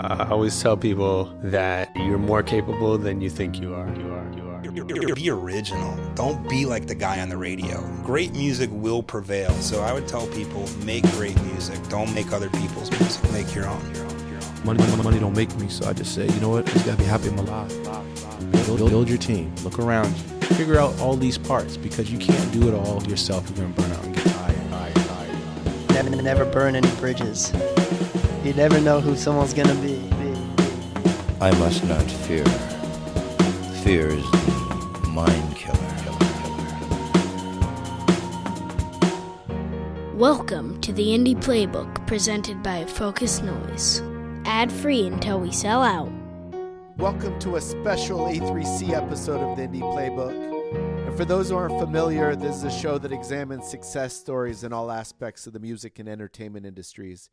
I always tell people that you're more capable than you think you are. Be original. Don't be like the guy on the radio. Great music will prevail. So I would tell people, make great music. Don't make other people's music. Make your own. Money don't make me, so I just say, you know what? I just gotta be happy in my life. Build your team. Look around you. Figure out all these parts, because you can't do it all yourself. You're gonna burn out and get tired. Never burn any bridges. You never know who someone's gonna be. I must not fear. Fear is the mind killer. Welcome to the Indie Playbook, presented by Focus Noise. Ad-free until we sell out. Welcome to a special A3C episode of the Indie Playbook. And for those who aren't familiar, this is a show that examines success stories in all aspects of the music and entertainment industries.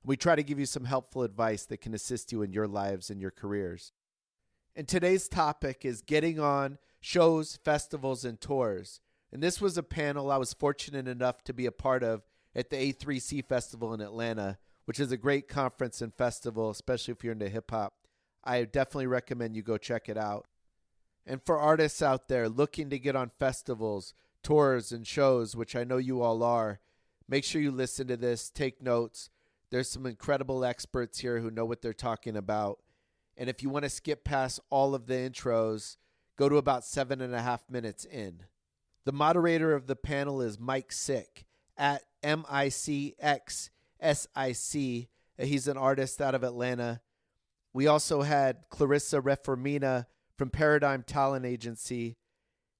We try to give you some helpful advice that can assist you in your lives and your careers. And today's topic is getting on shows, festivals, and tours. And this was a panel I was fortunate enough to be a part of at the A3C Festival in Atlanta, which is a great conference and festival, especially if you're into hip-hop. I definitely recommend you go check it out. And for artists out there looking to get on festivals, tours, and shows, which I know you all are, make sure you listen to this, take notes. There's some incredible experts here who know what they're talking about. And if you want to skip past all of the intros, go to about 7.5 minutes in. The moderator of the panel is MICxSIC, at MICxSIC. He's an artist out of Atlanta. We also had Clarissa Reformina from Paradigm Talent Agency.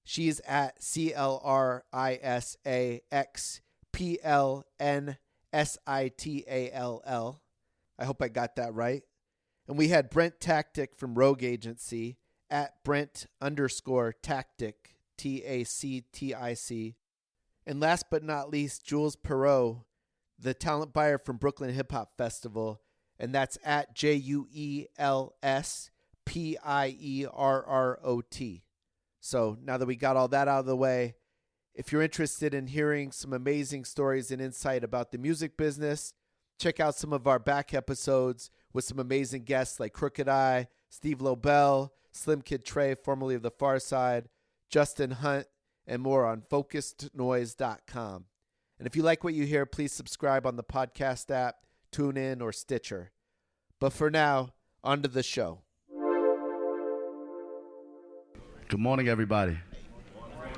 She's at CLRISAXPLNSITALL. I hope I got that right. And we had Brent Tactic from Rogue Agency, at Brent_Tactic, TACTIC. And last but not least, Juels Pierrot, the talent buyer from Brooklyn Hip Hop Festival, and that's at JUELSPIERROT. So now that we got all that out of the way, if you're interested in hearing some amazing stories and insight about the music business, check out some of our back episodes with some amazing guests like Crooked Eye, Steve Lobel, Slim Kid Trey, formerly of The Far Side, Justin Hunt, and more on focusednoise.com. And if you like what you hear, please subscribe on the podcast app, TuneIn, or Stitcher. But for now, on to the show. Good morning, everybody.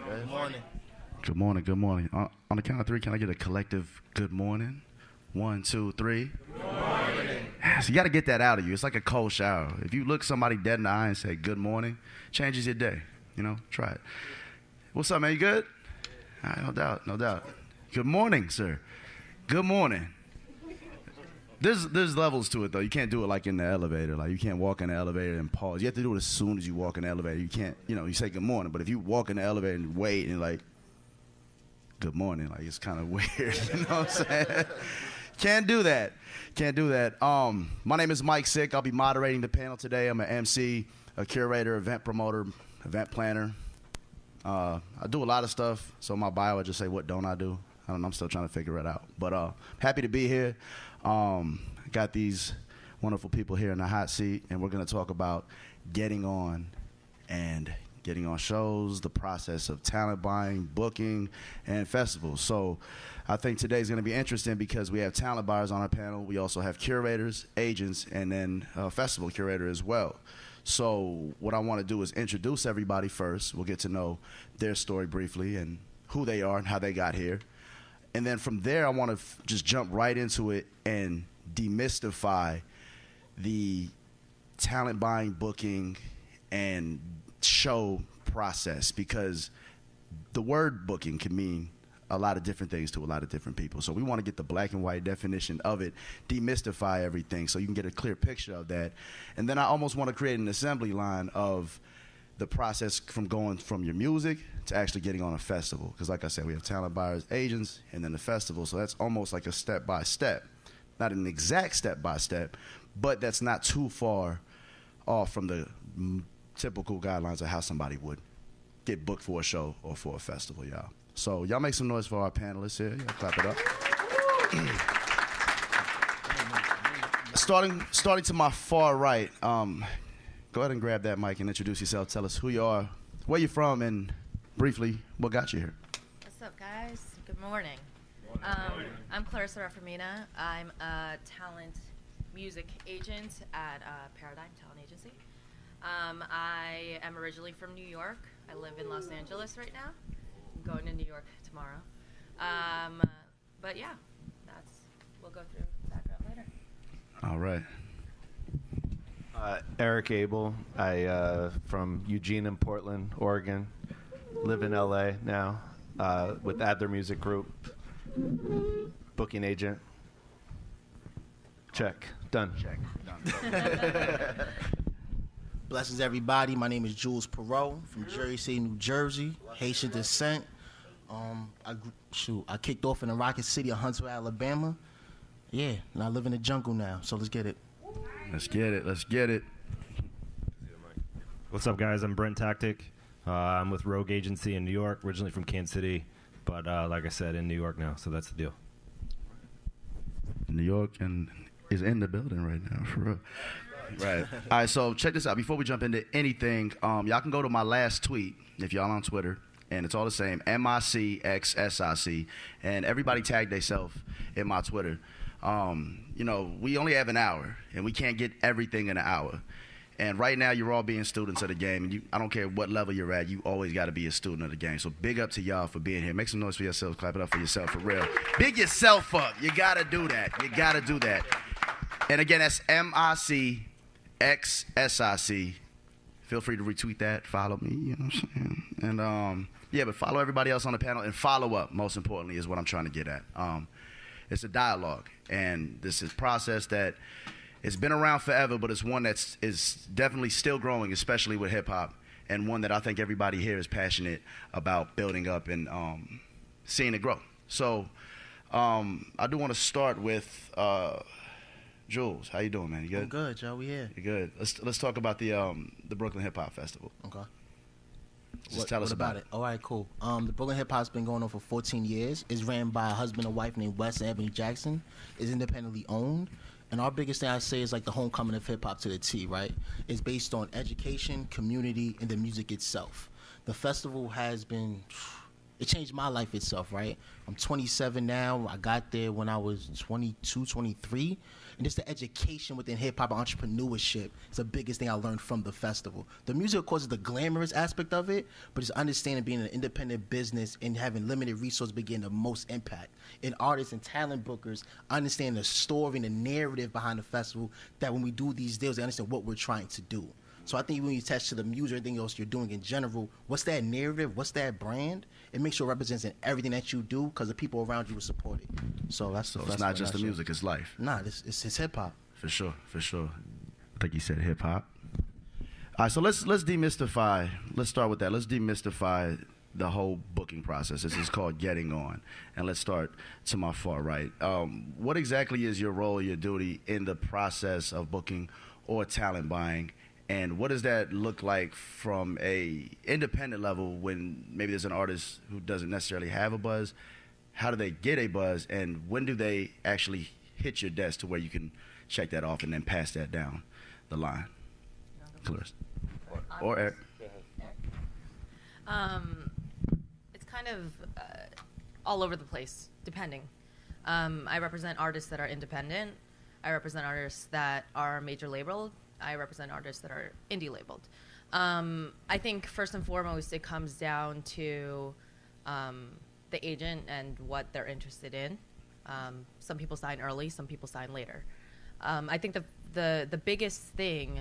Good morning. Good morning, good morning. On the count of three, can I get a collective good morning? 1, 2, 3. Good morning. So you got to get that out of you. It's like a cold shower. If you look somebody dead in the eye and say good morning, changes your day. You know, try it. What's up, man? You good? All right, no doubt. Good morning, sir. Good morning. There's levels to it, though. You can't do it like in the elevator. Like, you can't walk in the elevator and pause. You have to do it as soon as you walk in the elevator. You can't, you say good morning. But if you walk in the elevator and wait and like, good morning, like, it's kind of weird. You know what I'm saying? Can't do that. My name is MICxSIC. I'll be moderating the panel today. I'm an MC, a curator, event promoter, event planner. I do a lot of stuff. So in my bio, I just say, what don't I do? I don't know. I'm still trying to figure it out. But happy to be here. Got these wonderful people here in the hot seat, and we're going to talk about getting on shows, the process of talent buying, booking, and festivals. So I think today's going to be interesting because we have talent buyers on our panel. We also have curators, agents, and then a festival curator as well. So what I want to do is introduce everybody first. We'll get to know their story briefly and who they are and how they got here. And then from there, I want to just jump right into it and demystify the talent buying, booking, and show process, because the word booking can mean a lot of different things to a lot of different people. So we want to get the black and white definition of it, demystify everything so you can get a clear picture of that. And then I almost want to create an assembly line of the process from going from your music to actually getting on a festival. Because like I said, we have talent buyers, agents, and then the festival. So that's almost like a step-by-step. Not an exact step-by-step, but that's not too far off from the typical guidelines of how somebody would get booked for a show or for a festival, y'all. So y'all make some noise for our panelists here. Y'all clap it up. starting to my far right, go ahead and grab that mic and introduce yourself. Tell us who you are, where you're from, and briefly, what got you here. What's up, guys? Good morning. I'm Clarissa Reformina. I'm a talent music agent at Paradigm Talent Agency. I am originally from New York. I live in Los Angeles right now. I'm going to New York tomorrow. But yeah, we'll go through background later. All right. Eric Abel. I from Eugene and Portland, Oregon. Live in LA now with Adler Music Group. Booking agent. Check. Done. Check. Done. Blessings, everybody. My name is Juels Pierrot from Jersey, New Jersey, Haitian descent. I kicked off in the Rocket City of Huntsville, Alabama. Yeah, and I live in the jungle now, so let's get it. Let's get it. What's up, guys? I'm Brent Tactic. I'm with Rogue Agency in New York, originally from Kansas City, but like I said, in New York now, so that's the deal. New York and is in the building right now, for real. Right. All right, so check this out. Before we jump into anything, y'all can go to my last tweet, if y'all on Twitter, and it's all the same, MICxSIC, and everybody tag themselves in my Twitter. We only have an hour, and we can't get everything in an hour. And right now, you're all being students of the game, and I don't care what level you're at, you always got to be a student of the game. So big up to y'all for being here. Make some noise for yourselves. Clap it up for yourself, for real. Big yourself up. You got to do that. And again, that's MICxSIC. Feel free to retweet that. Follow me, you know what I'm saying? And, but follow everybody else on the panel and follow up, most importantly, is what I'm trying to get at. It's a dialogue, and this is a process that it's been around forever, but it's one that is definitely still growing, especially with hip-hop, and one that I think everybody here is passionate about building up and seeing it grow. So I do want to start with Juels. How you doing, man? You good? I'm good, Joe. We here. You good? Let's talk about the Brooklyn Hip Hop Festival. Okay. Just tell us about it. All right, cool. The Brooklyn Hip Hop's been going on for 14 years. It's ran by a husband and wife named Wes and Ebony Jackson. It's independently owned. And our biggest thing I say is like the homecoming of hip hop to the T, right? It's based on education, community, and the music itself. The festival has been, it changed my life itself, right? I'm 27 now. I got there when I was 22, 23. And just the education within hip-hop and entrepreneurship is the biggest thing I learned from the festival. The music, of course, is the glamorous aspect of it, but just understanding being an independent business and having limited resources begin the most impact. And artists and talent bookers understand the story and the narrative behind the festival, that when we do these deals, they understand what we're trying to do. So I think when you attach to the music or anything else you're doing in general, what's that narrative, what's that brand, it makes sure it represents in everything that you do because the people around you will support it. So that's the it's not just the music, it's life. Nah, it's hip-hop. For sure. I think you said hip-hop. All right, so let's demystify. Let's start with that. Let's demystify the whole booking process. This is called Getting On. And let's start to my far right. What exactly is your role, your duty in the process of booking or talent buying? And what does that look like from a independent level when maybe there's an artist who doesn't necessarily have a buzz? How do they get a buzz? And when do they actually hit your desk to where you can check that off and then pass that down the line? Clarissa. Or Eric. It's kind of all over the place, depending. I represent artists that are independent. I represent artists that are major labeled. I represent artists that are indie labeled. I think first and foremost, it comes down to the agent and what they're interested in. Some people sign early, some people sign later. I think the biggest thing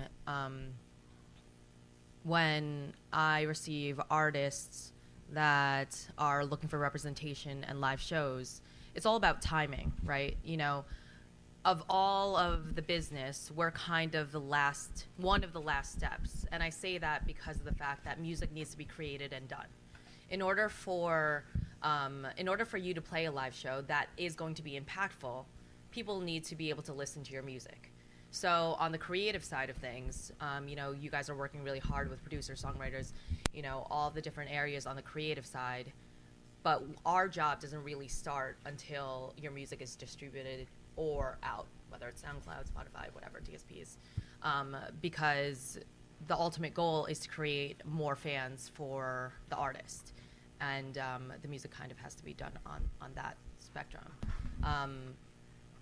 when I receive artists that are looking for representation and live shows, it's all about timing, right? You know, of all of the business, we're kind of one of the last steps. And I say that because of the fact that music needs to be created and done. In order for you to play a live show that is going to be impactful, people need to be able to listen to your music. So on the creative side of things, you guys are working really hard with producers, songwriters, all the different areas on the creative side. but our job doesn't really start until your music is distributed or out, whether it's SoundCloud, Spotify, whatever, DSPs, because the ultimate goal is to create more fans for the artist, and the music kind of has to be done on that spectrum.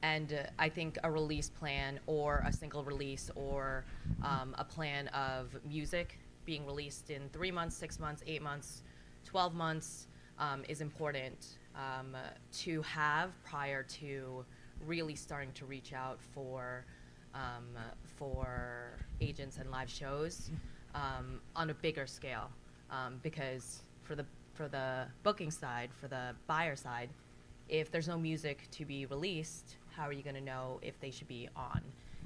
And I think a release plan or a single release or a plan of music being released in 3 months, 6 months, 8 months, 12 months is important to have prior to really starting to reach out for agents and live shows on a bigger scale, because for the booking side, for the buyer side, if there's no music to be released, how are you going to know if they should be on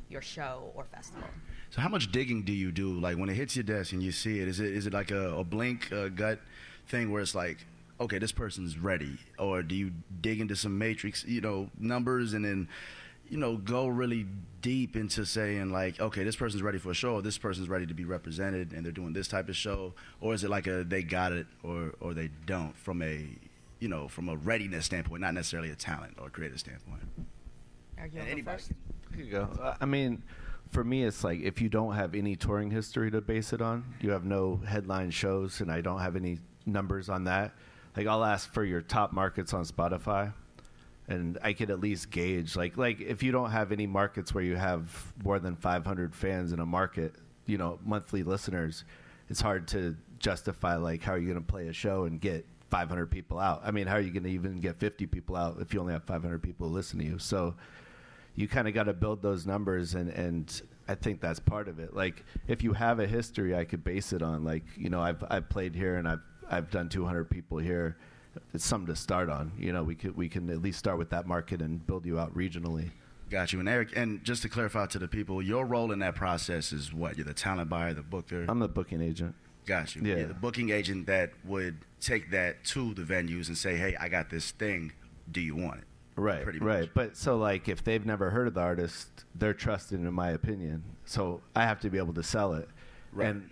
your show or festival? So how much digging do you do? Like when it hits your desk and you see it, is it like a blink, gut thing where it's like, okay, this person's ready? Or do you dig into some matrix, numbers and then, go really deep into saying like, okay, this person's ready for a show, or this person's ready to be represented and they're doing this type of show? Or is it like they got it or they don't from a readiness standpoint, not necessarily a talent or creative standpoint? Anybody. Here you go. I mean, for me, it's like if you don't have any touring history to base it on, you have no headline shows, and I don't have any numbers on that. Like I'll ask for your top markets on Spotify, and I could at least gauge. Like if you don't have any markets where you have more than 500 fans in a market, monthly listeners, it's hard to justify like how are you going to play a show and get 500 people out. I mean, how are you going to even get 50 people out if you only have 500 people who listen to you? So you kind of got to build those numbers, and I think that's part of it. Like if you have a history, I could base it on. Like I've played here and I've done 200 people here. It's something to start on. We can at least start with that market and build you out regionally. Got you. And Eric, and just to clarify to the people, your role in that process is what? You're the talent buyer, the booker? I'm the booking agent. Got you. Yeah. The booking agent that would take that to the venues and say, hey, I got this thing. Do you want it? Right, Pretty right. much. But so like if they've never heard of the artist, they're trusted in my opinion. So I have to be able to sell it. Right. And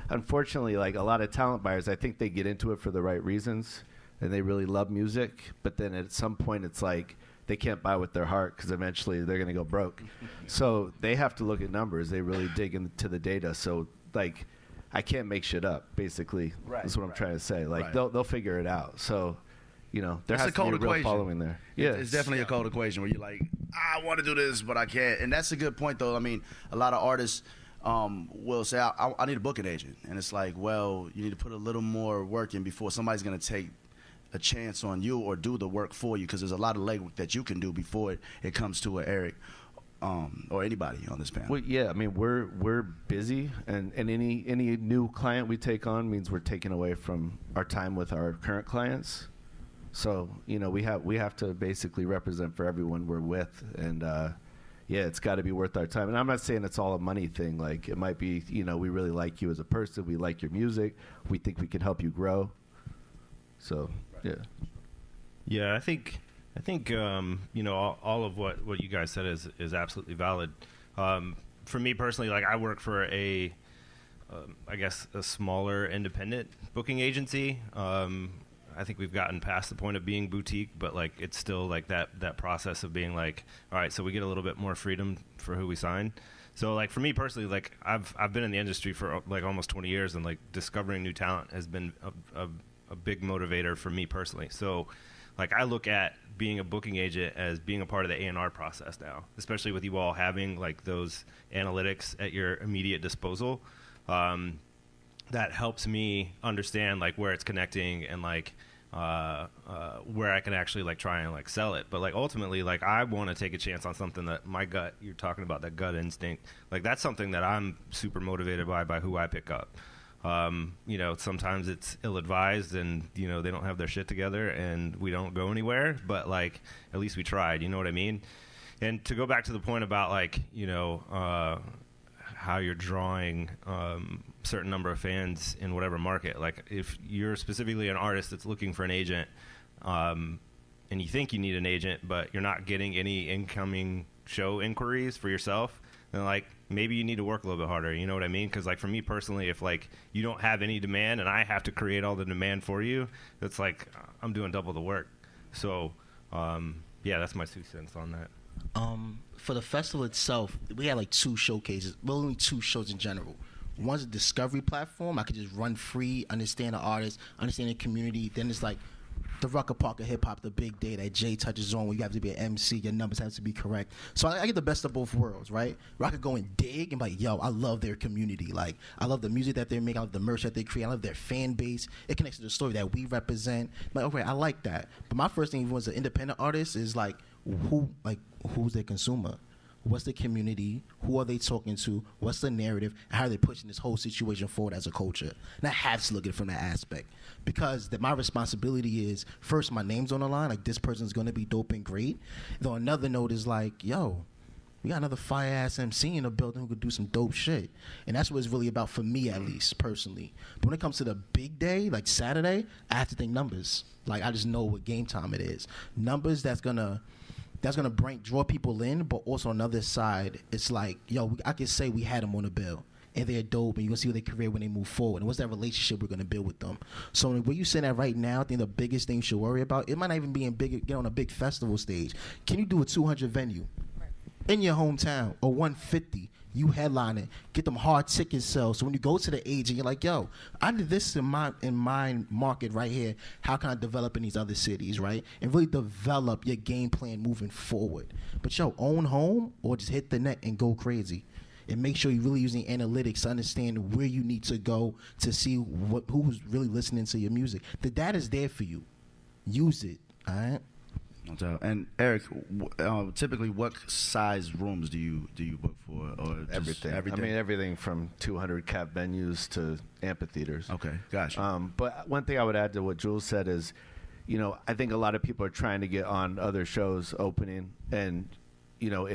unfortunately, like a lot of talent buyers, I think they get into it for the right reasons and they really love music. But then at some point it's like they can't buy with their heart because eventually they're going to go broke. So they have to look at numbers. They really dig into the data. So like I can't make shit up, basically. Right, That's what I'm trying to say. Like right. they'll figure it out. So there has a to be cold a real equation. following there. Yeah, It's definitely a cold equation where you're like, I want to do this, but I can't. And that's a good point, though. I mean, a lot of artists will say, I need a booking agent. And it's like, well, you need to put a little more work in before somebody's going to take a chance on you or do the work for you, because there's a lot of legwork that you can do before it comes to an Eric or anybody on this panel. Well, yeah, I mean, we're busy, and any new client we take on means we're taking away from our time with our current clients. So, we have to basically represent for everyone we're with, and it's got to be worth our time. And I'm not saying it's all a money thing. Like it might be, we really like you as a person, we like your music, we think we can help you grow. So, yeah. Yeah, I think all of what you guys said is absolutely valid. For me personally, like I work for a smaller independent booking agency. I think we've gotten past the point of being boutique, but like it's still like that process of being like, all right, so we get a little bit more freedom for who we sign. So like for me personally, like I've been in the industry for like almost 20 years, and like discovering new talent has been a big motivator for me personally. So like I look at being a booking agent as being a part of the A&R process now, especially with you all having like those analytics at your immediate disposal. That helps me understand like where it's connecting and like where I can actually like try and like sell it. But like ultimately, like I want to take a chance on something that my gut, you're talking about that gut instinct, like that's something that I'm super motivated by who I pick up. Sometimes it's ill-advised and, they don't have their shit together and we don't go anywhere, but like, at least we tried, you know what I mean? And to go back to the point about like, how you're drawing certain number of fans in whatever market, like if you're specifically an artist that's looking for an agent, and you think you need an agent, but you're not getting any incoming show inquiries for yourself, and like maybe you need to work a little bit harder. You know what I mean? Because like for me personally, if like you don't have any demand and I have to create all the demand for you, it's like I'm doing double the work. So yeah, that's my 2 cents on that. For the festival itself, we had like 2 showcases. Well, only 2 shows in general. One's a discovery platform. I could just run free, understand the artist, understand the community. Then it's like the Rucker Park of hip hop, the big day that Jay touches on, where you have to be an MC, your numbers have to be correct. So I get the best of both worlds, right? Where I could go and dig and be like, yo, I love their community. Like, I love the music that they're making, I love the merch that they create, I love their fan base. It connects to the story that we represent. Like, okay, I like that. But my first thing, even as an independent artist, is like, who's their consumer? What's the community? Who are they talking to? What's the narrative? And how are they pushing this whole situation forward as a culture? And I have to look at it from that aspect, because my responsibility is, first, my name's on the line. Like, this person's going to be dope and great. Though another note is like, yo, we got another fire-ass MC in the building who could do some dope shit. And that's what it's really about for me, at least, personally. But when it comes to the big day, like Saturday, I have to think numbers. Like, I just know what game time it is. Numbers that's gonna draw people in, but also on the other side, it's like, yo, I can say we had them on the bill, and they're dope, and you're going to see what their career when they move forward, and what's that relationship we're going to build with them. So where you saying that right now, I think the biggest thing you should worry about, it might not even be get on a big festival stage. Can you do a 200 venue in your hometown, or 150? You headline it, get them hard ticket sales. So when you go to the agent, you're like, yo, I did this in my market right here. How can I develop in these other cities, right? And really develop your game plan moving forward. But yo, own home or just hit the net and go crazy. And make sure you're really using analytics to understand where you need to go to see who's really listening to your music. The data's there for you. Use it, all right? No doubt. And Eric, typically, what size rooms do you book for? Or Everything. I mean, everything from 200 cap venues to amphitheaters. Okay, gotcha. But one thing I would add to what Jules said is, you know, I think a lot of people are trying to get on other shows opening, and you know,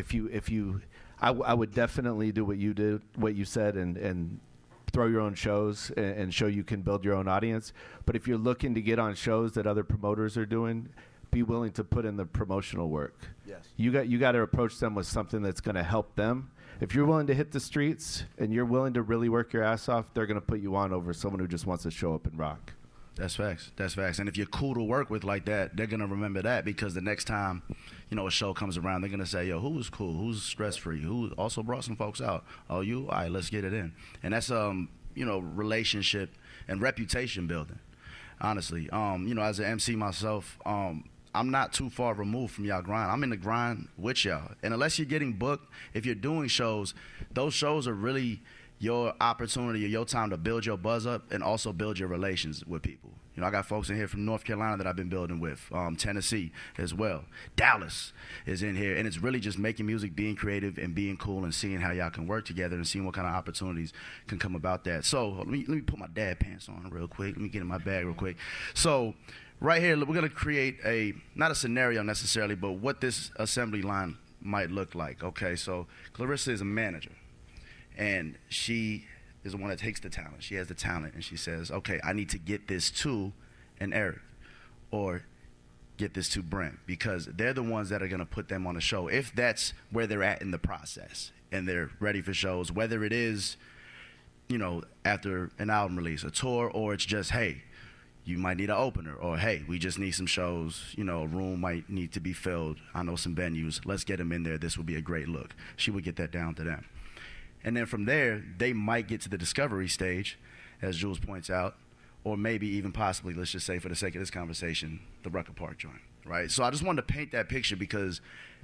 I would definitely do what you did, what you said, and throw your own shows and show you can build your own audience. But if you're looking to get on shows that other promoters are doing, be willing to put in the promotional work. Yes. You got to approach them with something that's going to help them. If you're willing to hit the streets and you're willing to really work your ass off, they're going to put you on over someone who just wants to show up and rock. That's facts. That's facts. And if you're cool to work with like that, they're going to remember that, because the next time, you know, a show comes around, they're going to say, yo, who was cool? Who's stress-free? Who also brought some folks out? Oh, you? All right, let's get it in. And that's, you know, relationship and reputation building, honestly. You know, as an MC myself, I'm not too far removed from y'all grind. I'm in the grind with y'all. And unless you're getting booked, if you're doing shows, those shows are really your opportunity or your time to build your buzz up and also build your relations with people. You know, I got folks in here from North Carolina that I've been building with, Tennessee as well. Dallas is in here. And it's really just making music, being creative, and being cool, and seeing how y'all can work together and seeing what kind of opportunities can come about that. So let me put my dad pants on real quick. Let me get in my bag real quick. So right here, we're going to create not a scenario necessarily, but what this assembly line might look like. Okay, so Clarissa is a manager, and she is the one that takes the talent. She has the talent, and she says, okay, I need to get this to an Eric, or get this to Brent, because they're the ones that are going to put them on the show, if that's where they're at in the process, and they're ready for shows, whether it is, you know, after an album release, a tour, or it's just, hey, you might need an opener, or hey, we just need some shows, you know, a room might need to be filled, I know some venues, let's get them in there, this would be a great look. She would get that down to them. And then from there, they might get to the discovery stage, as Jules points out, or maybe even possibly, let's just say for the sake of this conversation, the Rucker Park joint, right? So I just wanted to paint that picture, because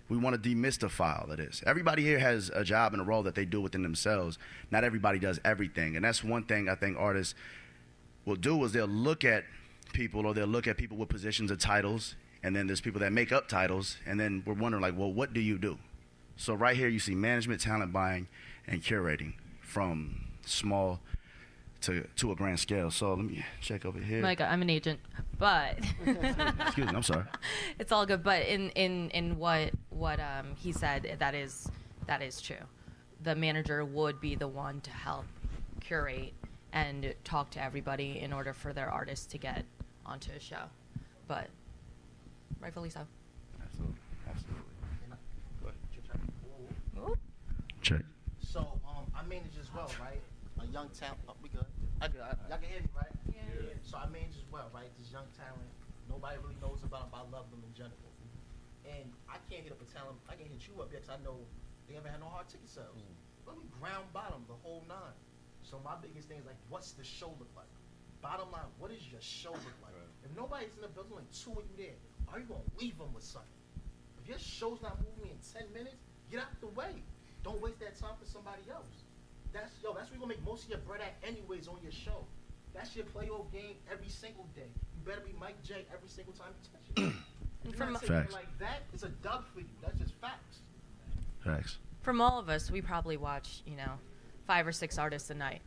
we want to demystify all of this. Everybody here has a job and a role that they do within themselves. Not everybody does everything, and that's one thing I think artists will do, is they'll look at people, or they'll look at people with positions or titles, and then there's people that make up titles, and then we're wondering, like, well, what do you do? So right here you see management, talent buying, and curating, from small to a grand scale. So let me check over here. Micah, I'm an agent, but excuse me, I'm sorry. It's all good. But in what he said, that is true. The manager would be the one to help curate and talk to everybody in order for their artists to get onto a show. But rightfully so. Absolutely. Ooh. Check. manage as well, right? A young talent. Oh, we good. Y'all can hear me, right? Yeah. So I manage as well, right? This young talent. Nobody really knows about them, but I love them in general. And I can't hit up a talent. I can hit you up because I know they haven't had no hard ticket sales. Let me ground bottom the whole 9. So my biggest thing is like, what's the show look like? Bottom line, what does your show look like? Right. If nobody's in the building, like 2 of you there, are you gonna leave them with something? If your show's not moving in 10 minutes, get out the way. Don't waste that time for somebody else. That's where you're gonna make most of your bread at anyways on your show. That's your playoff game every single day. You better be Mike J every single time you touch it. Facts. Like that, it's a dub for you. That's just facts. Facts. From all of us, we probably watch, 5 or 6 artists a night.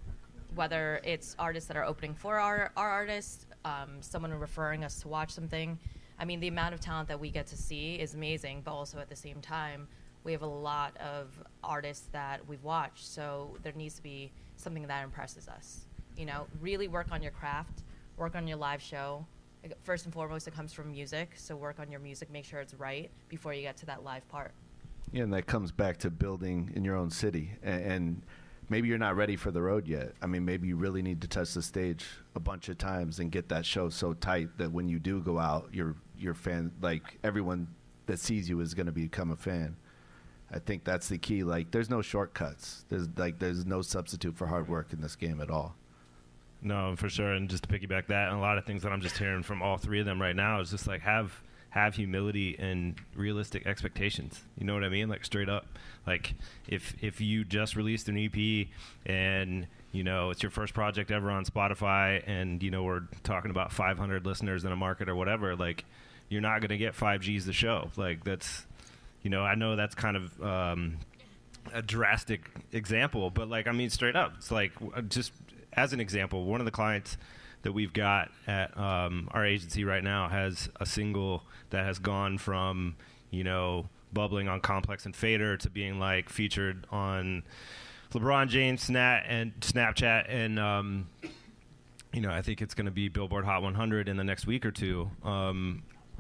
Whether it's artists that are opening for our artists, someone referring us to watch something. I mean, the amount of talent that we get to see is amazing, but also at the same time, we have a lot of artists that we've watched, so there needs to be something that impresses us. Really work on your craft, work on your live show. First and foremost, it comes from music, so work on your music, make sure it's right before you get to that live part. Yeah, and that comes back to building in your own city. And maybe you're not ready for the road yet. I mean, maybe you really need to touch the stage a bunch of times and get that show so tight that when you do go out, your fan, like everyone that sees you is going to become a fan. I think that's the key. Like, there's no shortcuts. There's no substitute for hard work in this game at all. No, for sure. And just to piggyback that, and a lot of things that I'm just hearing from all 3 of them right now is just like have humility and realistic expectations. You know what I mean? Like, straight up. Like, if you just released an EP and, it's your first project ever on Spotify and, we're talking about 500 listeners in a market or whatever, like, you're not going to get 5 Gs the show. Like, that's, I know that's kind of a drastic example, but, like, I mean, straight up. It's like, just as an example, one of the clients that we've got at our agency right now has a single that has gone from, bubbling on Complex and Fader to being like featured on LeBron James Snapchat and I think it's going to be Billboard Hot 100 in the next week or 2.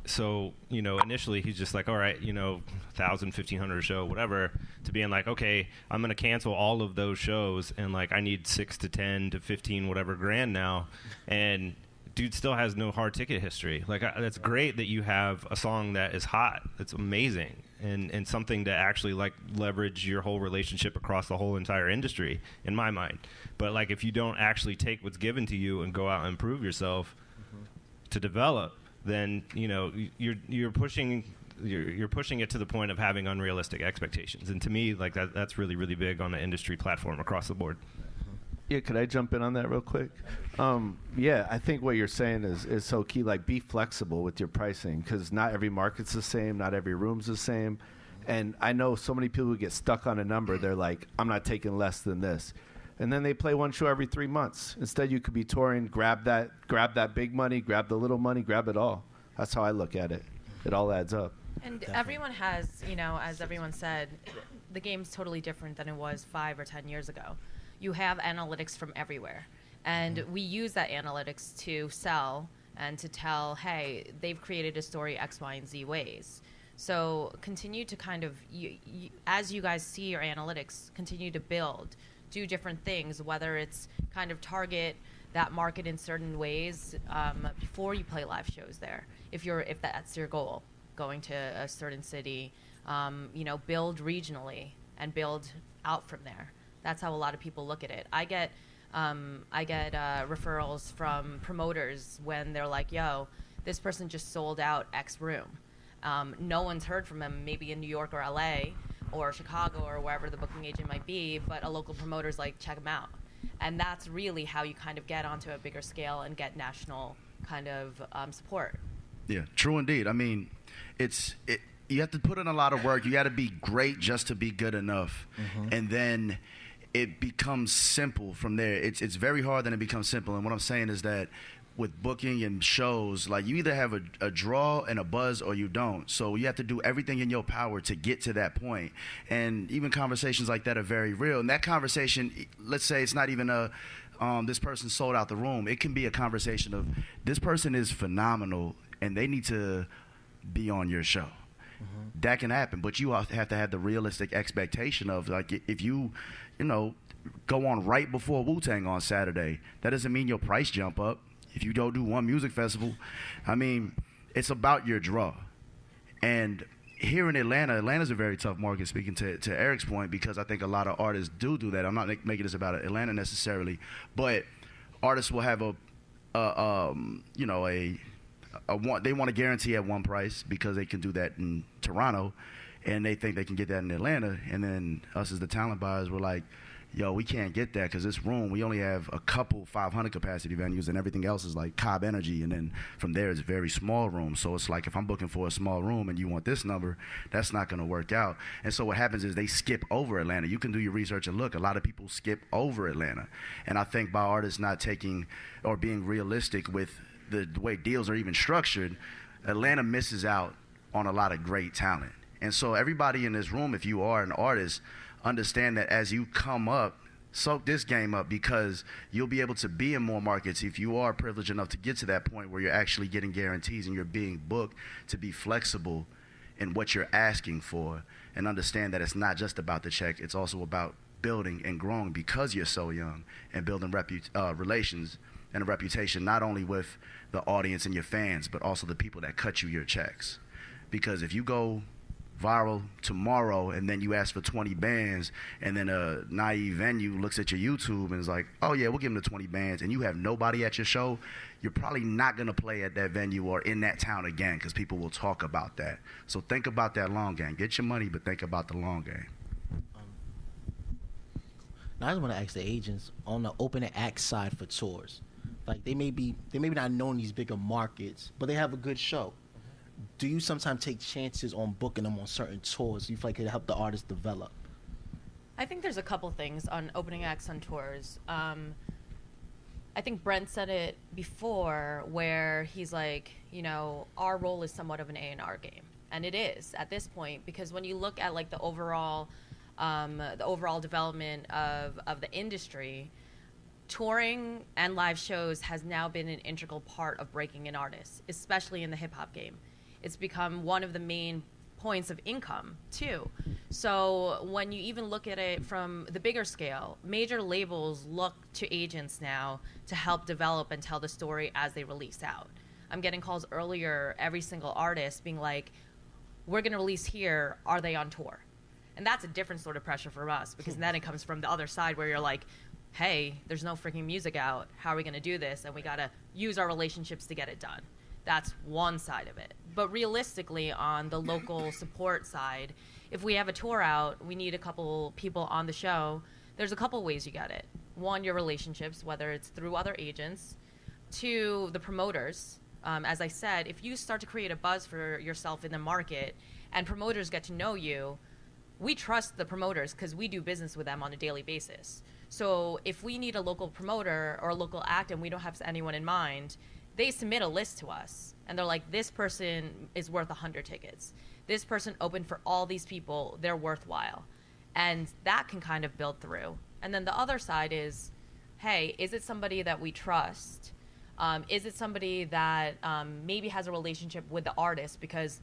So, initially he's just like, all right, 1,000, 1,500 a show, whatever, to being like, okay, I'm going to cancel all of those shows and like I need 6 to 10 to 15 whatever grand now. And dude still has no hard ticket history. Like, that's great that you have a song that is hot. It's amazing. And something to actually like leverage your whole relationship across the whole entire industry, in my mind. But like, if you don't actually take what's given to you and go out and prove yourself to develop, then you're pushing it to the point of having unrealistic expectations. And to me, like that's really, really big on the industry platform across the board. Yeah, could I jump in on that real quick? Yeah, I think what you're saying is so key. Like, be flexible with your pricing because not every market's the same, not every room's the same. And I know so many people who get stuck on a number. They're like, I'm not taking less than this. And then they play one show every 3 months. Instead, you could be touring, grab that big money, grab the little money, grab it all. That's how I look at it. It all adds up. And everyone has, as everyone said, the game's totally different than it was 5 or 10 years ago. You have analytics from everywhere. And we use that analytics to sell and to tell, hey, they've created a story X, Y, and Z ways. So continue to kind of, as you guys see your analytics, continue to build, do different things, whether it's kind of target that market in certain ways before you play live shows there. If that's your goal, going to a certain city, build regionally and build out from there. That's how a lot of people look at it. I get referrals from promoters when they're like, yo, this person just sold out X room. No one's heard from them, maybe in New York or LA or Chicago or wherever the booking agent might be, but a local promoter's like, check them out. And that's really how you kind of get onto a bigger scale and get national kind of support. Yeah, true indeed. I mean, you have to put in a lot of work. You got to be great just to be good enough. Mm-hmm. And then it becomes simple from there. It's very hard, then it becomes simple. And what I'm saying is that with booking and shows, like, you either have a draw and a buzz or you don't. So you have to do everything in your power to get to that point. And even conversations like that are very real. And that conversation, let's say it's not even this person sold out the room. It can be a conversation of, this person is phenomenal and they need to be on your show. Mm-hmm. That can happen, but you have to have the realistic expectation of, like, if you go on right before Wu-Tang on Saturday. That doesn't mean your price jump up. If you don't do one music festival, I mean, it's about your draw. And here in Atlanta's a very tough market, speaking to Eric's point, because I think a lot of artists do that. I'm not making this about Atlanta necessarily, but artists will have they want to guarantee at one price because they can do that in Toronto, and they think they can get that in Atlanta. And then us as the talent buyers, we're like, yo, we can't get that because this room, we only have a couple 500 capacity venues, and everything else is like Cobb Energy, and then from there it's a very small room. So it's like if I'm booking for a small room and you want this number, that's not going to work out. And so what happens is they skip over Atlanta. You can do your research and look. A lot of people skip over Atlanta. And I think by artists not taking or being realistic with the way deals are even structured, Atlanta misses out on a lot of great talent. And so everybody in this room, if you are an artist, understand that as you come up, soak this game up, because you'll be able to be in more markets if you are privileged enough to get to that point where you're actually getting guarantees and you're being booked, to be flexible in what you're asking for, and understand that it's not just about the check, it's also about building and growing because you're so young, and building relations and a reputation not only with the audience and your fans, but also the people that cut you your checks. Because if you go viral tomorrow and then you ask for 20 bands, and then a naive venue looks at your YouTube and is like, oh yeah, we'll give them the 20 bands, and you have nobody at your show, you're probably not going to play at that venue or in that town again, because people will talk about that. So think about that long game. Get your money, but think about the long game. Now I just want to ask the agents on the opening act side for tours. Like they may be not known in these bigger markets, but they have a good show. Do you sometimes take chances on booking them on certain tours? You feel like it help the artist develop? I think there's a couple things on opening acts on tours. I think Brent said it before, where he's like, you know, our role is somewhat of an A&R game, and it is at this point, because when you look at like the overall development of the industry, touring and live shows has now been an integral part of breaking in artists, especially in the hip hop game. It's become one of the main points of income too. So when you even look at it from the bigger scale, major labels look to agents now to help develop and tell the story as they release out. I'm getting calls earlier, every single artist being like, we're going to release here, are they on tour? And that's a different sort of pressure for us, because then it comes from the other side where you're like, hey, there's no freaking music out, how are we going to do this? And we got to use our relationships to get it done. That's one side of it. But realistically, on the local support side, if we have a tour out, we need a couple people on the show, there's a couple ways you get it. One, your relationships, whether it's through other agents. Two, the promoters. As I said, if you start to create a buzz for yourself in the market and promoters get to know you, we trust the promoters because we do business with them on a daily basis. So if we need a local promoter or a local act and we don't have anyone in mind, they submit a list to us, and they're like, this person is worth 100 tickets. This person opened for all these people, they're worthwhile. And that can kind of build through. And then the other side is, hey, is it somebody that we trust? Is it somebody that maybe has a relationship with the artist? Because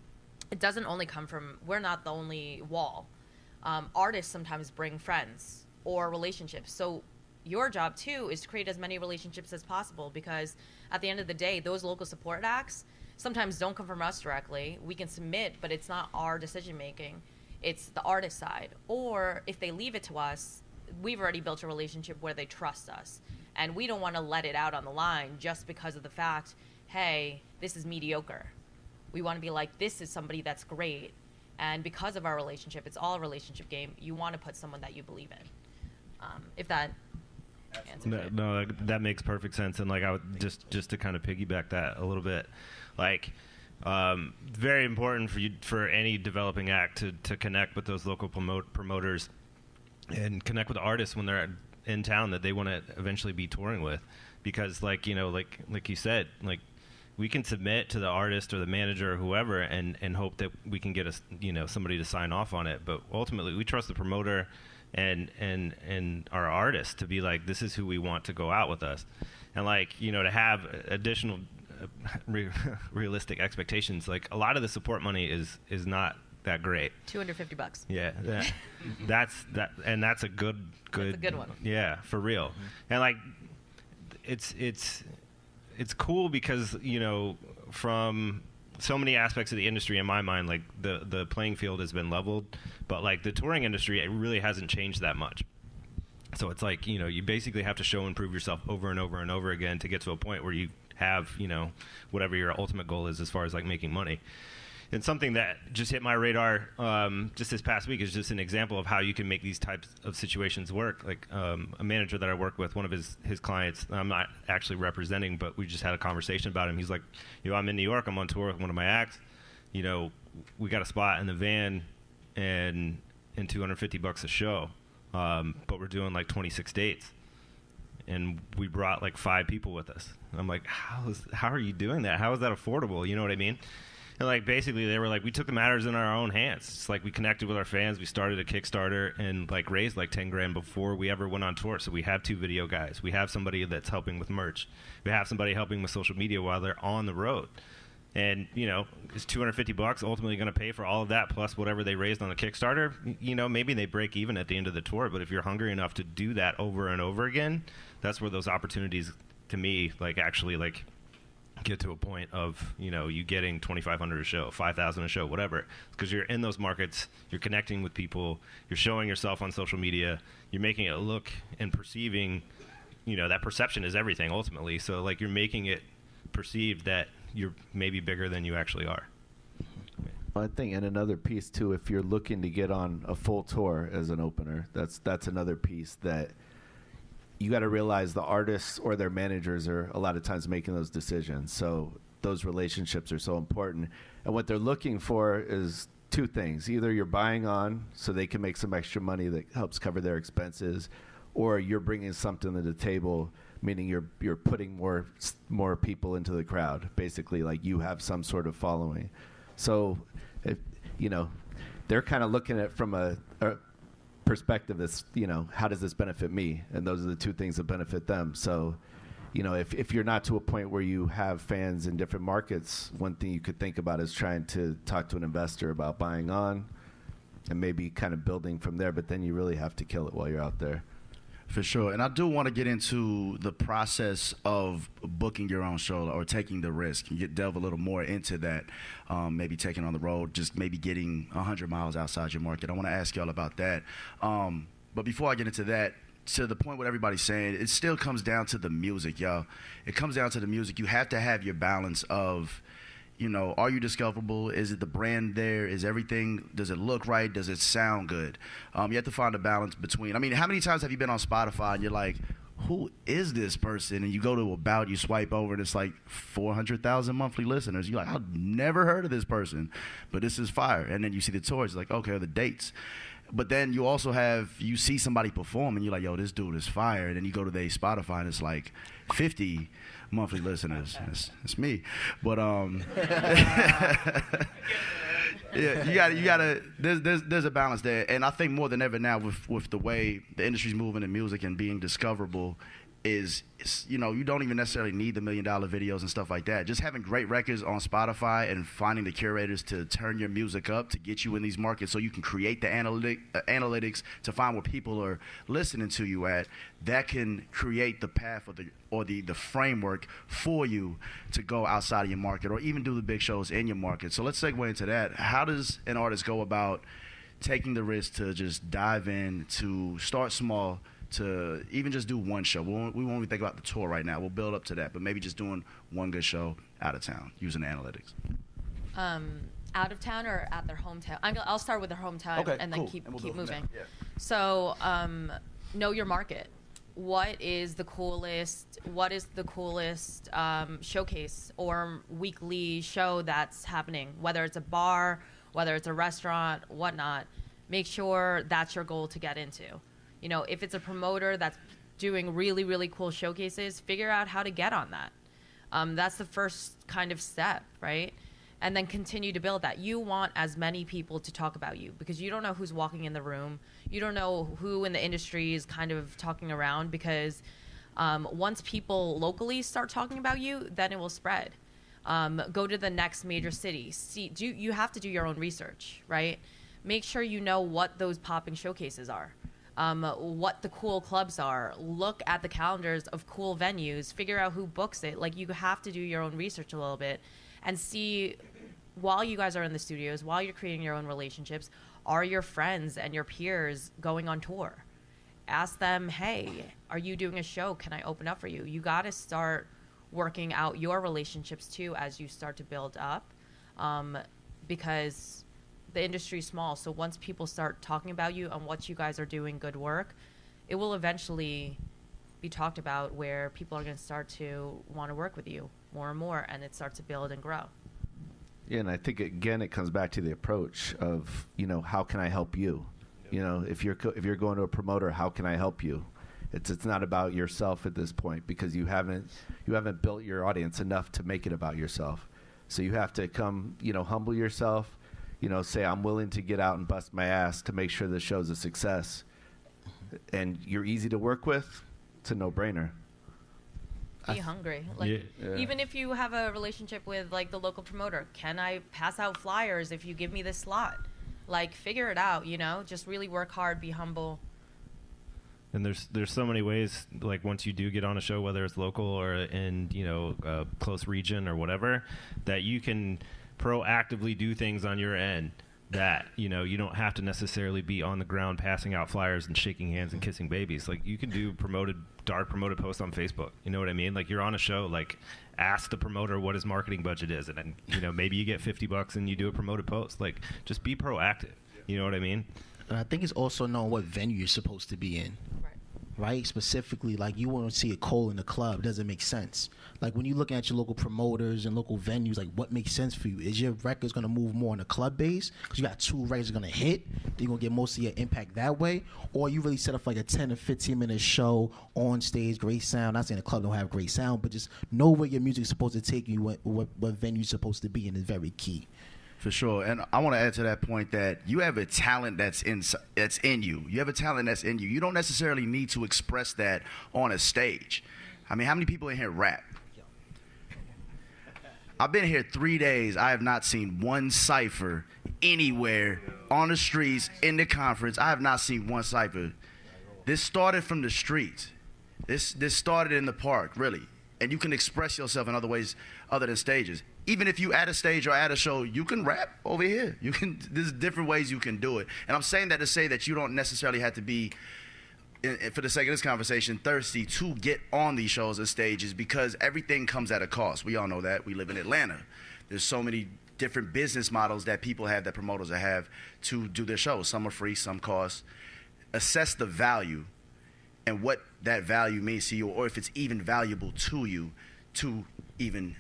it doesn't only come from, we're not the only wall. Artists sometimes bring friends or relationships. So your job too is to create as many relationships as possible, because at the end of the day, those local support acts sometimes don't come from us directly. We can submit, but it's not our decision making. It's the artist side. Or if they leave it to us, we've already built a relationship where they trust us. And we don't want to let it out on the line just because of the fact, hey, this is mediocre. We want to be like, this is somebody that's great. And because of our relationship, it's all a relationship game. You want to put someone that you believe in. If that answers it. No, that makes perfect sense. And like, I would just to kind of piggyback that a little bit, like, very important for any developing act to connect with those local promoters and connect with the artists when they're in town that they want to eventually be touring with, because like, you know, like you said, like, we can submit to the artist or the manager or whoever and hope that we can get somebody to sign off on it, but ultimately we trust the promoter and our artists to be like, this is who we want to go out with us. And like, you know, to have additional realistic expectations, like a lot of the support money is not that great. $250. Yeah, that's a good. That's a good one. Yeah, for real. And like, it's cool because, you know, from so many aspects of the industry, in my mind, like the playing field has been leveled, but like the touring industry, it really hasn't changed that much. So it's like, you know, you basically have to show and prove yourself over and over and over again to get to a point where you have, you know, whatever your ultimate goal is as far as like making money. And something that just hit my radar just this past week is just an example of how you can make these types of situations work. Like a manager that I work with, one of his clients, I'm not actually representing, but we just had a conversation about him. He's like, you know, I'm in New York, I'm on tour with one of my acts. You know, we got a spot in the van and $250 a show, but we're doing like 26 dates. And we brought like 5 people with us. I'm like, how are you doing that? How is that affordable? You know what I mean? And like basically they were like, we took the matters in our own hands. It's like we connected with our fans. We started a Kickstarter and like raised like 10 grand before we ever went on tour. So we have 2 video guys. We have somebody that's helping with merch. We have somebody helping with social media while they're on the road. And, you know, is $250 ultimately going to pay for all of that plus whatever they raised on the Kickstarter? You know, maybe they break even at the end of the tour. But if you're hungry enough to do that over and over again, that's where those opportunities, to me, like actually like get to a point of, you know, you getting $2,500 a show, $5,000 a show, whatever. Because you're in those markets, you're connecting with people, you're showing yourself on social media, you're making it look and perceiving, you know, that perception is everything ultimately. So like you're making it perceived that you're maybe bigger than you actually are. I think, and another piece too, if you're looking to get on a full tour as an opener, that's another piece that you got to realize the artists or their managers are a lot of times making those decisions. So those relationships are so important. And what they're looking for is 2 things. Either you're buying on so they can make some extra money that helps cover their expenses, or you're bringing something to the table, meaning you're putting more people into the crowd. Basically, like you have some sort of following. So, if, you know, they're kind of looking at it from a perspective that's, you know, how does this benefit me? And those are the 2 things that benefit them. So, you know, if you're not to a point where you have fans in different markets, one thing you could think about is trying to talk to an investor about buying on and maybe kind of building from there. But then you really have to kill it while you're out there. For sure. And I do want to get into the process of booking your own show or taking the risk. You delve a little more into that, maybe taking on the road, just maybe getting 100 miles outside your market. I want to ask y'all about that. But before I get into that, to the point what everybody's saying, it still comes down to the music, y'all. It comes down to the music. You have to have your balance of, you know, are you discoverable? Is it the brand there? Is everything, does it look right? Does it sound good? You have to find a balance between, I mean, how many times have you been on Spotify and you're like, who is this person? And you go to About, you swipe over, and it's like 400,000 monthly listeners. You're like, I've never heard of this person, but this is fire. And then you see the tours, like, okay, the dates. But then you also you see somebody perform, and you're like, yo, this dude is fire. And then you go to their Spotify, and it's like 50 monthly listeners. It's me. But yeah, you gotta. There's a balance there, and I think more than ever now with the way the industry's moving in music and being discoverable, is, you know, you don't even necessarily need the $1 million videos and stuff like that. Just having great records on Spotify and finding the curators to turn your music up to get you in these markets so you can create the analytics to find where people are listening to you at, that can create the path or the framework for you to go outside of your market or even do the big shows in your market. So let's segue into that. How does an artist go about taking the risk to just dive in, to start small, to even just do one show? We won't even think about the tour right now. We'll build up to that, but maybe just doing one good show out of town using analytics. Out of town or at their hometown? I'll start with their hometown, okay, and then cool. keep We'll moving. Yeah. So know your market. What is the coolest showcase or weekly show that's happening? Whether it's a bar, whether it's a restaurant, whatnot. Make sure that's your goal to get into. You know, if it's a promoter that's doing really, really cool showcases, figure out how to get on that. That's the first kind of step, right? And then continue to build that. You want as many people to talk about you because you don't know who's walking in the room. You don't know who in the industry is kind of talking around, because once people locally start talking about you, then it will spread. Go to the next major city. You have to do your own research, right? Make sure you know what those popping showcases are, what the cool clubs are. Look at the calendars of cool venues. Figure out who books it. Like, you have to do your own research a little bit and see, while you guys are in the studios, while you're creating your own relationships, are your friends and your peers going on tour? Ask them, hey, are you doing a show? Can I open up for you? You got to start working out your relationships too as you start to build up, because the industry is small. So once people start talking about you and what you guys are doing good work, it will eventually be talked about where people are going to start to want to work with you more and more, and it starts to build and grow. Yeah, and I think, again, it comes back to the approach of, how can I help you? If you're going to a promoter, how can I help you? It's not about yourself at this point, because you haven't built your audience enough to make it about yourself. So you have to come, humble yourself, say, I'm willing to get out and bust my ass to make sure the show's a success. And you're easy to work with. It's a no-brainer. Be hungry. Even if you have a relationship with like the local promoter, can I pass out flyers if you give me this slot? Like, figure it out, just really work hard, be humble. And there's so many ways, like, once you do get on a show, whether it's local or in, a close region or whatever, that you can proactively do things on your end that, you don't have to necessarily be on the ground passing out flyers and shaking hands and kissing babies. Like, you can do dark promoted posts on Facebook. You know what I mean? Like, you're on a show, like, ask the promoter what his marketing budget is, and then, maybe you get $50 and you do a promoted post. Like, just be proactive. You know what I mean? And I think it's also knowing what venue you're supposed to be in. Right? Specifically, like, you want to see a Cole in the club. Doesn't make sense. Like, when you're looking at your local promoters and local venues, like, what makes sense for you? Is your records going to move more on the club base because you got 2 records going to hit? You're going to get most of your impact that way? Or you really set up like a 10 or 15-minute show on stage, great sound. Not saying the club don't have great sound, but just know where your music's supposed to take you, what venue's supposed to be, and it's very key. For sure. And I want to add to that point that you have a talent that's in you. You have a talent that's in you. You don't necessarily need to express that on a stage. I mean, how many people in here rap? I've been here 3 days. I have not seen one cipher anywhere on the streets, in the conference. I have not seen one cipher. This started from the streets. This started in the park, really. And you can express yourself in other ways other than stages. Even if you at a stage or at a show, you can rap over here. There's different ways you can do it. And I'm saying that to say that you don't necessarily have to be, for the sake of this conversation, thirsty to get on these shows and stages, because everything comes at a cost. We all know that. We live in Atlanta. There's so many different business models that people have, that promoters have, to do their shows. Some are free, some cost. Assess the value and what that value means to you, or if it's even valuable to you to even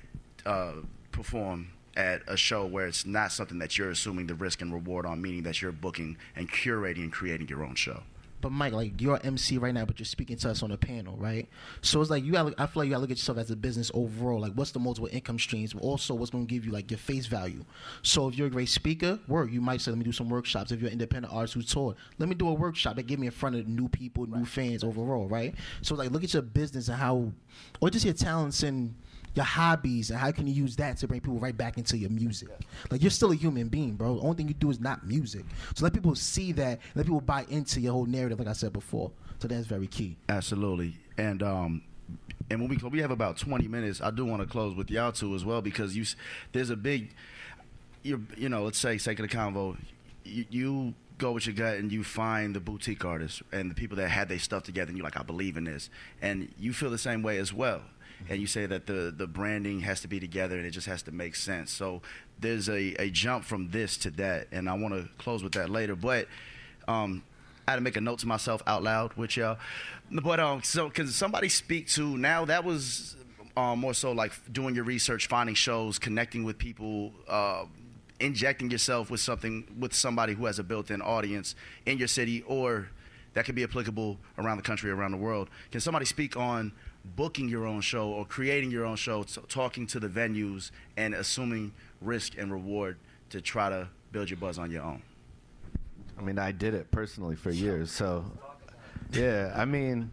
perform at a show where it's not something that you're assuming the risk and reward on, meaning that you're booking and curating and creating your own show. But Mike, like, you're an MC right now, but you're speaking to us on a panel, right? So it's like I feel like you gotta look at yourself as a business overall. Like, what's the multiple income streams? But also, what's gonna give you like your face value? So if you're a great speaker, you might say, let me do some workshops. If you're an independent artist who toured, let me do a workshop that get me in front of new people, new fans overall, right? So like, look at your business and how, or just your talents and your hobbies, and how can you use that to bring people right back into your music? Like, you're still a human being, bro. The only thing you do is not music. So let people see that, let people buy into your whole narrative, like I said before. So that's very key. Absolutely. And when we have about 20 minutes, I do want to close with y'all two as well, because there's a big, let's say, sake of the convo, you go with your gut and you find the boutique artists and the people that had their stuff together, and you're like, I believe in this. And you feel the same way as well. And you say that the branding has to be together and it just has to make sense. So there's a jump from this to that, and I want to close with that later. But I had to make a note to myself out loud with y'all. But so can somebody speak to, now that was more so like doing your research, finding shows, connecting with people, injecting yourself with somebody who has a built-in audience in your city, or that could be applicable around the country, around the world. Can somebody speak on booking your own show or creating your own show, talking to the venues and assuming risk and reward to try to build your buzz on your own? I mean, I did it personally for years, so yeah. I mean,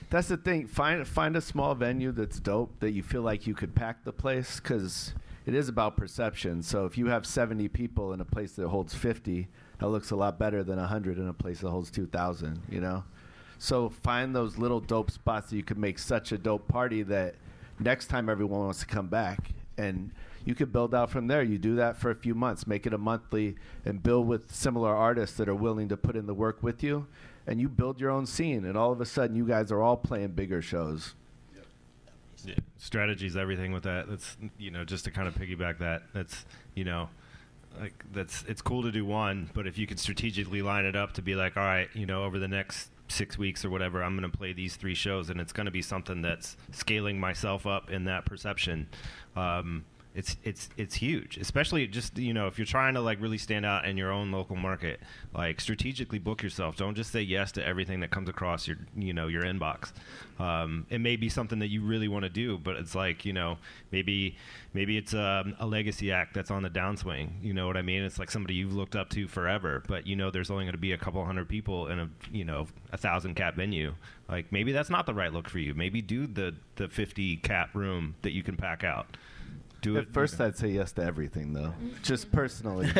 that's the thing. Find a small venue that's dope, that you feel like you could pack the place, because it is about perception. So if you have 70 people in a place that holds 50, that looks a lot better than 100 in a place that holds 2,000, you know? So find those little dope spots that you can make such a dope party that next time everyone wants to come back. And you could build out from there. You do that for a few months, make it a monthly, and build with similar artists that are willing to put in the work with you. And you build your own scene, and all of a sudden you guys are all playing bigger shows. Yeah. Strategy is everything with that. That's, you know, just to kind of piggyback that. That's, you know, like it's cool to do one, but if you could strategically line it up to be like, all right, you know, over the next 6 weeks or whatever, I'm going to play these 3 shows, and it's going to be something that's scaling myself up in that perception. It's huge, especially just, you know, if you're trying to like really stand out in your own local market, like strategically book yourself. Don't just say yes to everything that comes across your, you know, your inbox. It may be something that you really want to do, but it's like, you know, maybe it's a legacy act that's on the downswing. You know what I mean? It's like somebody you've looked up to forever, but you know there's only going to be a couple hundred people in a, you know, 1,000 cap venue. Like maybe that's not the right look for you. Maybe do the 50 cap room that you can pack out. At first, I'd say yes to everything, though. Just personally.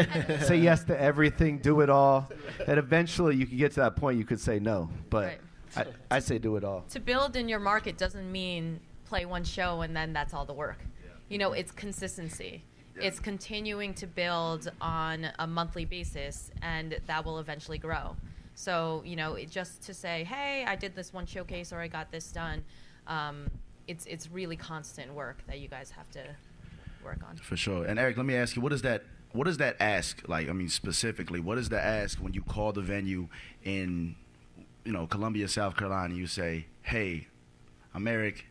Say yes to everything, do it all. And eventually, you could get to that point, you could say no. But right. I say do it all. To build in your market doesn't mean play one show and then that's all the work. Yeah. You know, it's consistency. Yeah. It's continuing to build on a monthly basis, and that will eventually grow. So, you know, just to say, hey, I did this one showcase or I got this done, it's really constant work that you guys have to work on. For sure. And Eric, let me ask you, what is that ask like? I mean, specifically, what is the ask when you call the venue in, you know, Columbia, South Carolina, you say, hey, I'm Eric,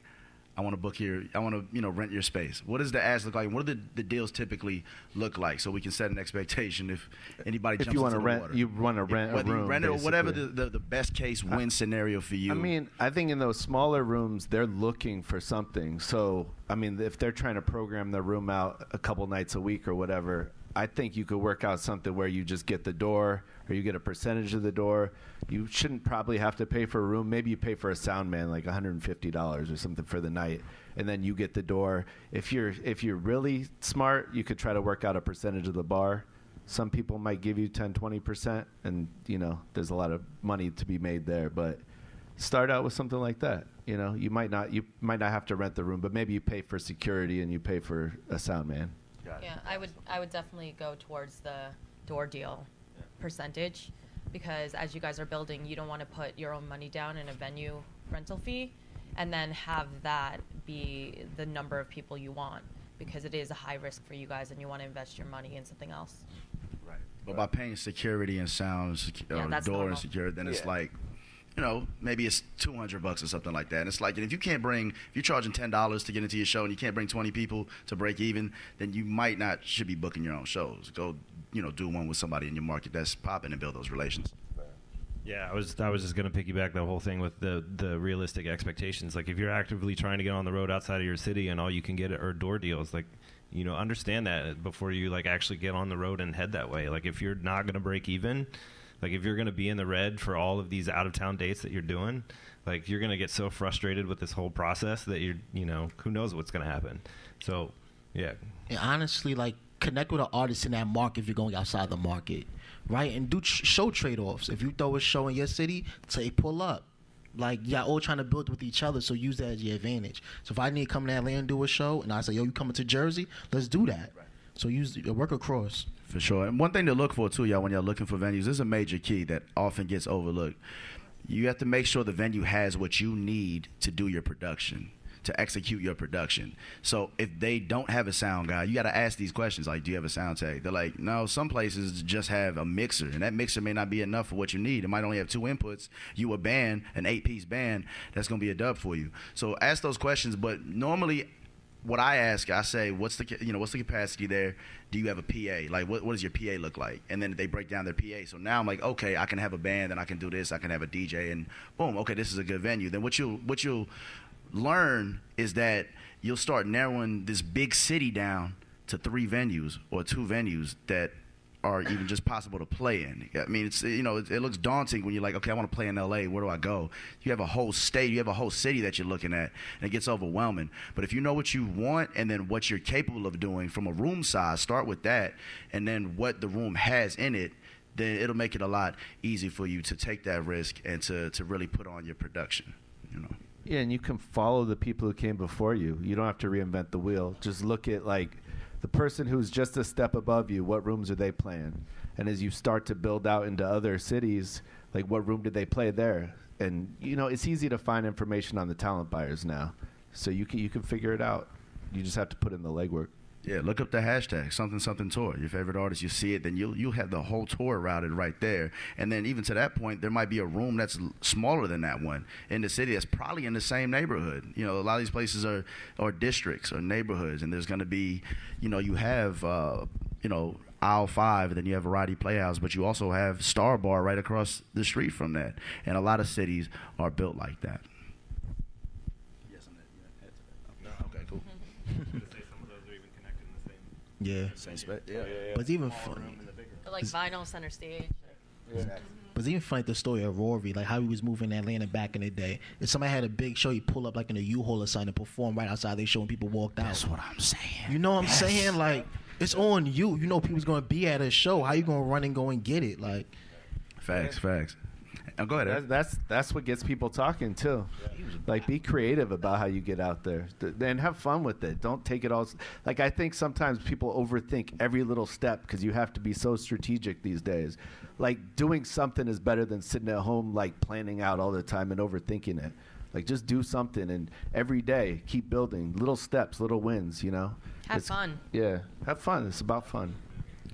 I want to book here, I want to, you know, rent your space. What does the ask look like? What do the deals typically look like, so we can set an expectation if anybody jumps into the water? You want to rent a room, whether you rent it or whatever the best case win scenario for you. I mean, I think in those smaller rooms, they're looking for something. So, I mean, if they're trying to program their room out a couple nights a week or whatever, I think you could work out something where you just get the door, or you get a percentage of the door. You shouldn't probably have to pay for a room. Maybe you pay for a sound man like $150 or something for the night, and then you get the door. If you're really smart, you could try to work out a percentage of the bar. Some people might give you 10-20%, and you know there's a lot of money to be made there. But start out with something like that. You know, you might not have to rent the room, but maybe you pay for security and you pay for a sound man. Yeah, I would definitely go towards the door deal percentage, because as you guys are building, you don't want to put your own money down in a venue rental fee and then have that be the number of people you want, because it is a high risk for you guys and you want to invest your money in something else. Right. But by paying security and sound, door and security, then it's like, you know, maybe it's $200 or something like that. And it's like, and if you're charging $10 to get into your show and you can't bring 20 people to break even, then you should be booking your own shows. Go, you know, do one with somebody in your market that's popping and build those relations. Yeah, I was just going to piggyback the whole thing with the realistic expectations. Like if you're actively trying to get on the road outside of your city and all you can get are door deals, like, you know, understand that before you like actually get on the road and head that way. Like if you're not going to break even, like if you're going to be in the red for all of these out-of-town dates that you're doing, like you're going to get so frustrated with this whole process that you know, who knows what's going to happen. So, yeah. And honestly, like connect with an artist in that market if you're going outside the market, right? And do show trade-offs. If you throw a show in your city, say pull up. Like y'all all trying to build with each other, so use that as your advantage. So if I need to come to Atlanta and do a show, and I say, yo, you coming to Jersey? Let's do that. Right. So work across. For sure. And one thing to look for, too, y'all, when y'all looking for venues, this is a major key that often gets overlooked. You have to make sure the venue has what you need to do your production, to execute your production. So if they don't have a sound guy, you got to ask these questions, like, do you have a sound tech? They're like, no, some places just have a mixer, and that mixer may not be enough for what you need. It might only have 2 inputs. You a band, an 8-piece band, that's going to be a dub for you. So ask those questions, but normally what I ask, I say, what's the capacity there? Do you have a PA? Like, what does your PA look like? And then they break down their PA. So now I'm like, okay, I can have a band, and I can do this. I can have a DJ, and boom, okay, this is a good venue. Then what you'll learn is that you'll start narrowing this big city down to 3 venues or 2 venues that are even just possible to play in. I mean, it's, you know, it looks daunting when you're like, okay, I want to play in LA. Where do I go? You have a whole state, you have a whole city that you're looking at, and it gets overwhelming. But if you know what you want and then what you're capable of doing from a room size, start with that, and then what the room has in it, then it'll make it a lot easier for you to take that risk and to really put on your production, you know. Yeah, and you can follow the people who came before you. You don't have to reinvent the wheel. Just look at, like, the person who's just a step above you, what rooms are they playing? And as you start to build out into other cities, like, what room did they play there? And, you know, it's easy to find information on the talent buyers now. So you can figure it out. You just have to put in the legwork. Yeah, look up the hashtag, something tour. Your favorite artist, you see it, then you'll have the whole tour routed right there. And then even to that point, there might be a room that's smaller than that one in the city that's probably in the same neighborhood. You know, a lot of these places are districts or neighborhoods, and there's going to be, you know, you have, you know, Aisle 5, and then you have Variety Playhouse, but you also have Star Bar right across the street from that. And a lot of cities are built like that. Okay, cool. Yeah. Same spec. Yeah. But it's even funny. Like vinyl center stage. Exactly. But it's even funny the story of Rory, like how he was moving in Atlanta back in the day. If somebody had a big show, he'd pull up like in a U-Haul or something and perform right outside their show and people walked out. That's what I'm saying. You know what I'm saying? Like, it's on you. You know people's going to be at a show. How you going to run and go and get it? Like, Facts. Go ahead. That's what gets people talking too. Like, be creative about how you get out there, and have fun with it. Don't take it all. Like, I think sometimes people overthink every little step because you have to be so strategic these days. Like, doing something is better than sitting at home like planning out all the time and overthinking it. Like, just do something, and every day keep building little steps, little wins. You know, Have fun. Yeah, have fun. It's about fun.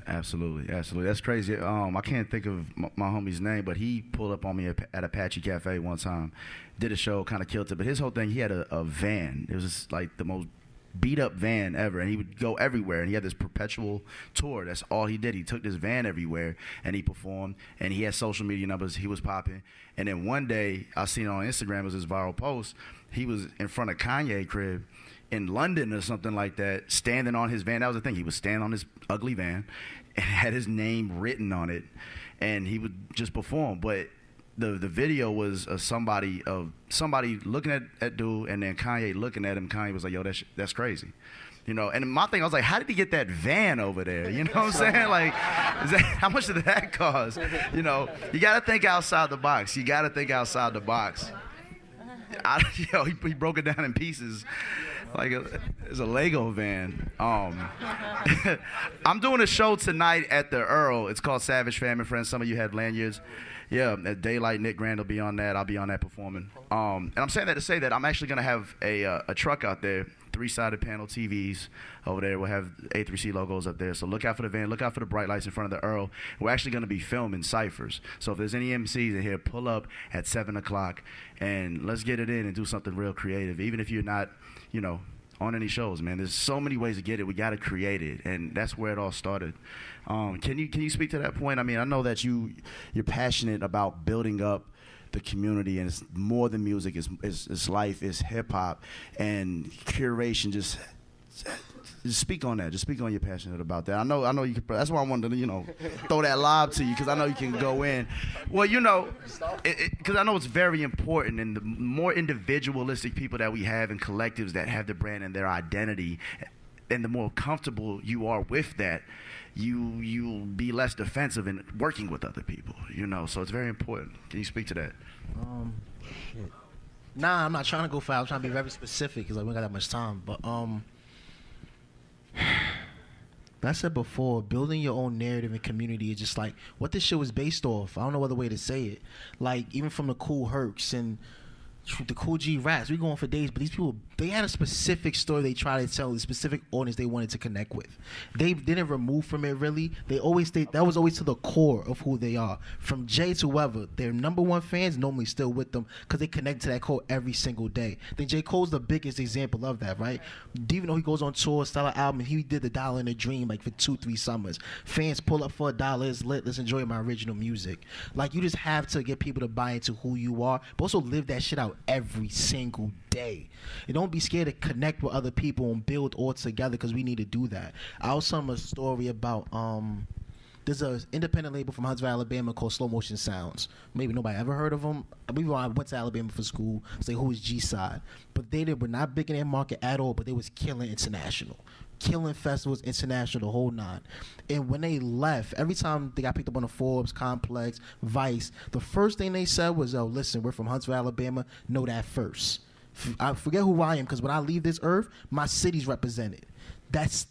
Absolutely. That's crazy. I can't think of my homie's name, but he pulled up on me at Apache Cafe one time, did a show, kind of killed it. But his whole thing, he had a van. It was just like the most beat up van ever, and he would go everywhere, and he had this perpetual tour. That's all he did. He took this van everywhere, and he performed, and he had social media numbers. He was popping. And then one day, I seen it on Instagram, it was his viral post. He was in front of Kanye crib in London or something like that, standing on his van. That was the thing. He was standing on his ugly van and had his name written on it, and he would just perform. But the video was somebody looking at dude, and then Kanye looking at him. Kanye was like, yo, that's crazy. You know, and my thing, I was like, how did he get that van over there? You know what I'm saying? Like, how much did that cost? You know, you got to think outside the box. He broke it down in pieces. Like it's a Lego van. I'm doing a show tonight at the Earl. It's called Savage Family Friends. Some of you had lanyards. Yeah, at Daylight, Nick Grand will be on that. I'll be on that performing. And I'm saying that to say that I'm actually going to have a truck out there, 3-sided panel TVs over there. We'll have A3C logos up there. So look out for the van. Look out for the bright lights in front of the Earl. We're actually going to be filming ciphers. So if there's any MCs in here, pull up at 7 o'clock and let's get it in and do something real creative. Even if you're not, you know, on any shows, man. There's so many ways to get it. We got to create it, and that's where it all started. Can you speak to that point? I mean, I know that you're passionate about building up the community, and it's more than music. It's life. It's hip hop and curation. Just speak on that. Just speak on you're passionate about that. I know you. That's why I wanted to throw that lob to you, because I know you can go in. Well, because I know it's very important, and the more individualistic people that we have and collectives that have the brand and their identity, and the more comfortable you are with that, you'll be less defensive in working with other people. So it's very important. Can you speak to that? Nah, I'm not trying to go far. I'm trying to be very specific because we don't got that much time. But I said before, building your own narrative and community is just like what this show is based off. I don't know other way to say it. Like, even from the Cool Hercs and the Cool G Rats, we going for days, but these people, they had a specific story they tried to tell, the specific audience they wanted to connect with. They didn't remove from it really. That was always to the core of who they are. From Jay to whoever, their number one fans normally still with them because they connect to that core every single day. Then J. Cole's the biggest example of that, right? Even though he goes on tour, style of album, he did the $1 in a Dream like for 2-3 summers. Fans pull up for $1, it's lit, let's enjoy my original music. Like, you just have to get people to buy into who you are, but also live that shit out every single day. And don't be scared to connect with other people and build all together, because we need to do that. I was telling a story about There's an independent label from Huntsville, Alabama called Slow Motion Sounds. Maybe nobody ever heard of them. I went to Alabama for school. Say, who is G-Side? But they were not big in their market at all, but they was killing international. Killing festivals, international, the whole nine. And when they left, every time they got picked up on the Forbes, Complex, Vice, the first thing they said was, oh, listen, we're from Huntsville, Alabama. Know that first. I forget who I am, because when I leave this earth, my city's represented. That's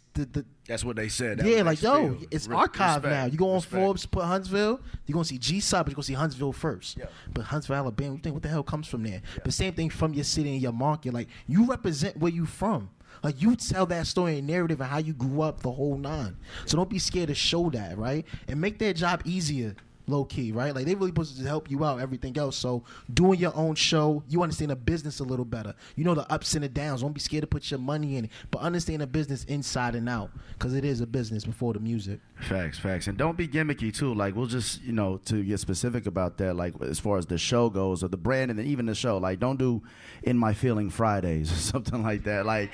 That's what they said. Yeah, like, yo, it's archived now. You go on Forbes, put Huntsville, you're going to see G-Side, but you're going to see Huntsville first. Yeah. But Huntsville, Alabama, you think, what the hell comes from there? Yeah. But same thing from your city and your market. Like, you represent where you from. Like, you tell that story and narrative and how you grew up, the whole nine. So don't be scared to show that, right? And make their job easier. Low key, right? Like, they really supposed to help you out, everything else. So doing your own show, you understand the business a little better. You know the ups and the downs. Don't be scared to put your money in it, but understand the business inside and out, because it is a business before the music. Facts. And don't be gimmicky too. Like, we'll just, to get specific about that, like as far as the show goes or the brand and then even the show, like, don't do In My Feeling Fridays or something like that. Like,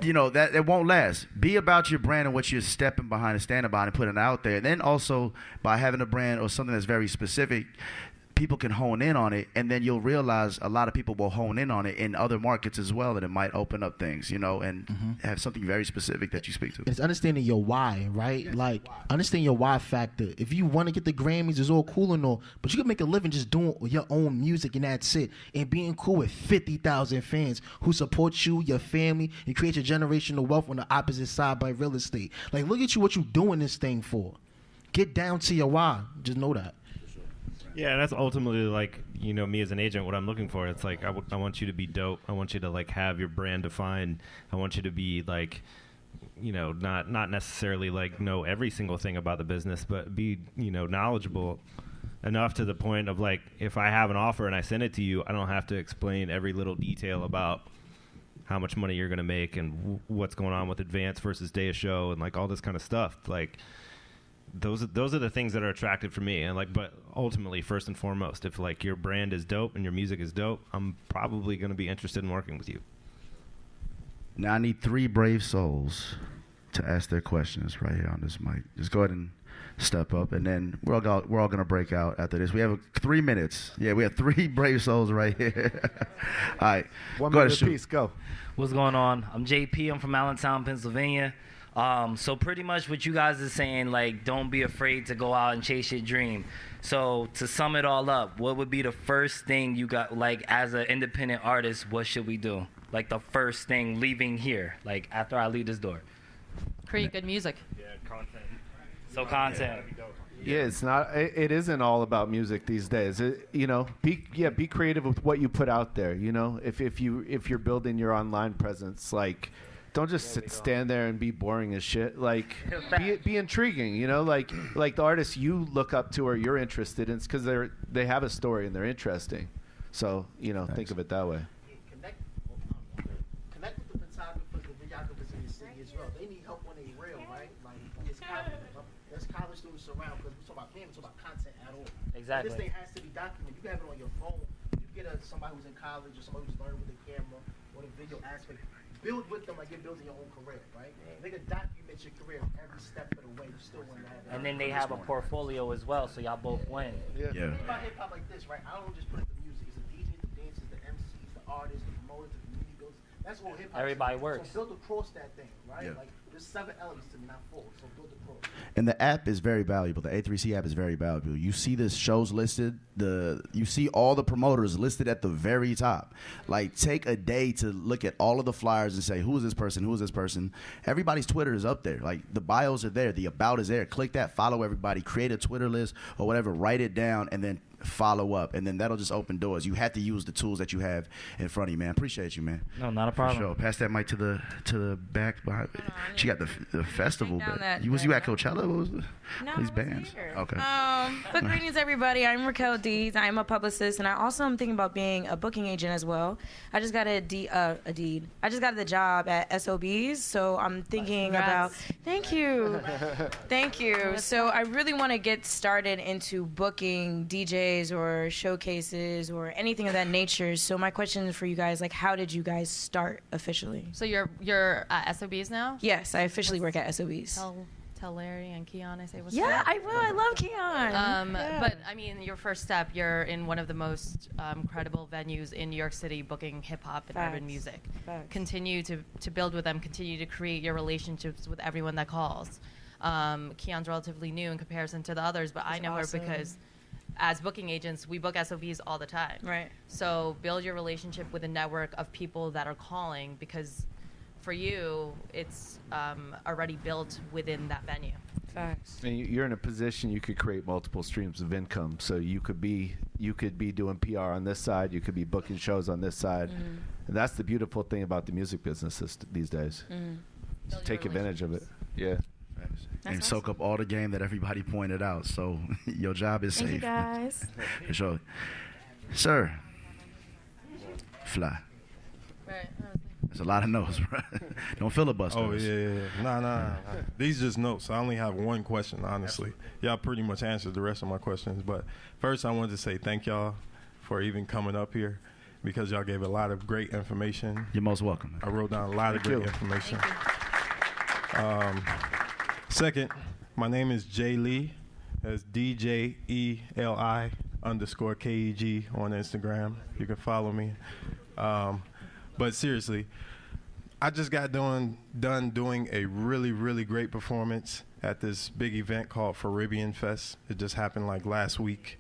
that it won't last. Be about your brand and what you're stepping behind and standing behind and putting it out there. And then also by having a brand or something that's very specific, people can hone in on it, and then you'll realize a lot of people will hone in on it in other markets as well, and it might open up things, and have something very specific that you speak to. It's understanding your why, right? Understand your why factor. If you want to get the Grammys, it's all cool and all, but you can make a living just doing your own music, and that's it. And being cool with 50,000 fans who support you, your family, and create your generational wealth on the opposite side by real estate. Like, look at you, what you doing this thing for. Get down to your why. Just know that. Yeah, that's ultimately, like, me as an agent, what I'm looking for. It's like, I want you to be dope. I want you to, like, have your brand defined. I want you to be, like, not necessarily, like, know every single thing about the business, but be, knowledgeable enough to the point of, like, if I have an offer and I send it to you, I don't have to explain every little detail about how much money you're going to make and what's going on with advance versus day of show and, like, all this kind of stuff. Like, those are the things that are attractive for me, and but ultimately, first and foremost, if like your brand is dope and your music is dope, I'm probably going to be interested in working with you. Now I need 3 brave souls to ask their questions right here on this mic. Just go ahead and step up, and then we're all going to break out after this. We have 3 minutes. Yeah, we have 3 brave souls right here. All right, 1 minute apiece. Go. What's going on? I'm JP. I'm from Allentown, Pennsylvania. So pretty much what you guys are saying, like, don't be afraid to go out and chase your dream. So to sum it all up, what would be the first thing you got, like, as an independent artist, what should we do? Like, the first thing leaving here, like, after I leave this door. Create good music. Yeah, content. So content. Yeah, it's not. It isn't all about music these days. Be creative with what you put out there. If you're building your online presence, like, don't just stand there and be boring as shit. Like, be intriguing. Like the artists you look up to or you're interested in, it's because they have a story and they're interesting. So think of it that way. Connect with the photographers, the videographers in the city as well. They need help when they real, right? Like, there's college students around, because we're talking about payments, we're talking about content at all. Exactly. This thing has to be documented. You can have it on your phone. You get somebody who's in college or somebody who's learning with a camera or the video aspect. Build with them like you're building your own career, right? They can document your career every step of the way. You still want to have that. And then they have a portfolio as well, so y'all both win. Yeah. Think about hip hop like this, right? I don't just put it to music. It's the DJs, the dancers, the MCs, the artists, the promoters, the community builders. That's all hip hop. Everybody works. So build across that thing, right? Yeah. Like, there's 7 elements to me, not 4. So build across. And the app is very valuable. The A3C app is very valuable. You see the shows listed. You see all the promoters listed at the very top. Like, take a day to look at all of the flyers and say, who is this person? Who is this person? Everybody's Twitter is up there. Like, the bios are there. The about is there. Click that. Follow everybody. Create a Twitter list or whatever. Write it down and then follow up, and then that'll just open doors. You have to use the tools that you have in front of you, man. Appreciate you, man. No, not a problem. For sure. Pass that mic to the back behind. She got the festival. Was you at Coachella? What was these bands? Here. Okay. But greetings, everybody. I'm Raquel Deeds. I'm a publicist, and I also am thinking about being a booking agent as well. I just got a deed. I just got the job at SOBs, so I'm thinking about. Thank you. Thank you. So I really want to get started into booking DJs or showcases or anything of that nature. So my question for you guys, like, how did you guys start officially? So you're at SOBs now? Yes, I officially work at SOBs. tell Larry and Keon I say what's Yeah, up. I will. I love Keon. Yeah. But I mean, your first step, you're in one of the most credible venues in New York City, booking hip hop and urban music. Facts. Continue to build with them. Continue to create your relationships with everyone that calls. Keon's relatively new in comparison to the others, but I know awesome. her because as booking agents, we book SOBs all the time. Right. So build your relationship with a network of people that are calling, because for you, it's already built within that venue. Facts. And you're in a position you could create multiple streams of income. So you could be doing PR on this side, you could be booking shows on this side, and that's the beautiful thing about the music business these days. So take advantage of it. Yeah. And soak up all the game that everybody pointed out. So your job is Thank safe. you guys. For sure. Sir. Fly. Right. There's a lot of notes, bro. Don't filibuster. Oh, yeah. Nah. These just notes. I only have one question, honestly. Y'all pretty much answered the rest of my questions. But first, I wanted to say thank y'all for even coming up here, because y'all gave a lot of great information. You're most welcome. I wrote down a lot of great information. Second, my name is Jay Lee. That's DJELI _KEG on Instagram. You can follow me. But seriously, I just got done doing a really, really great performance at this big event called Caribbean Fest. It just happened like last week.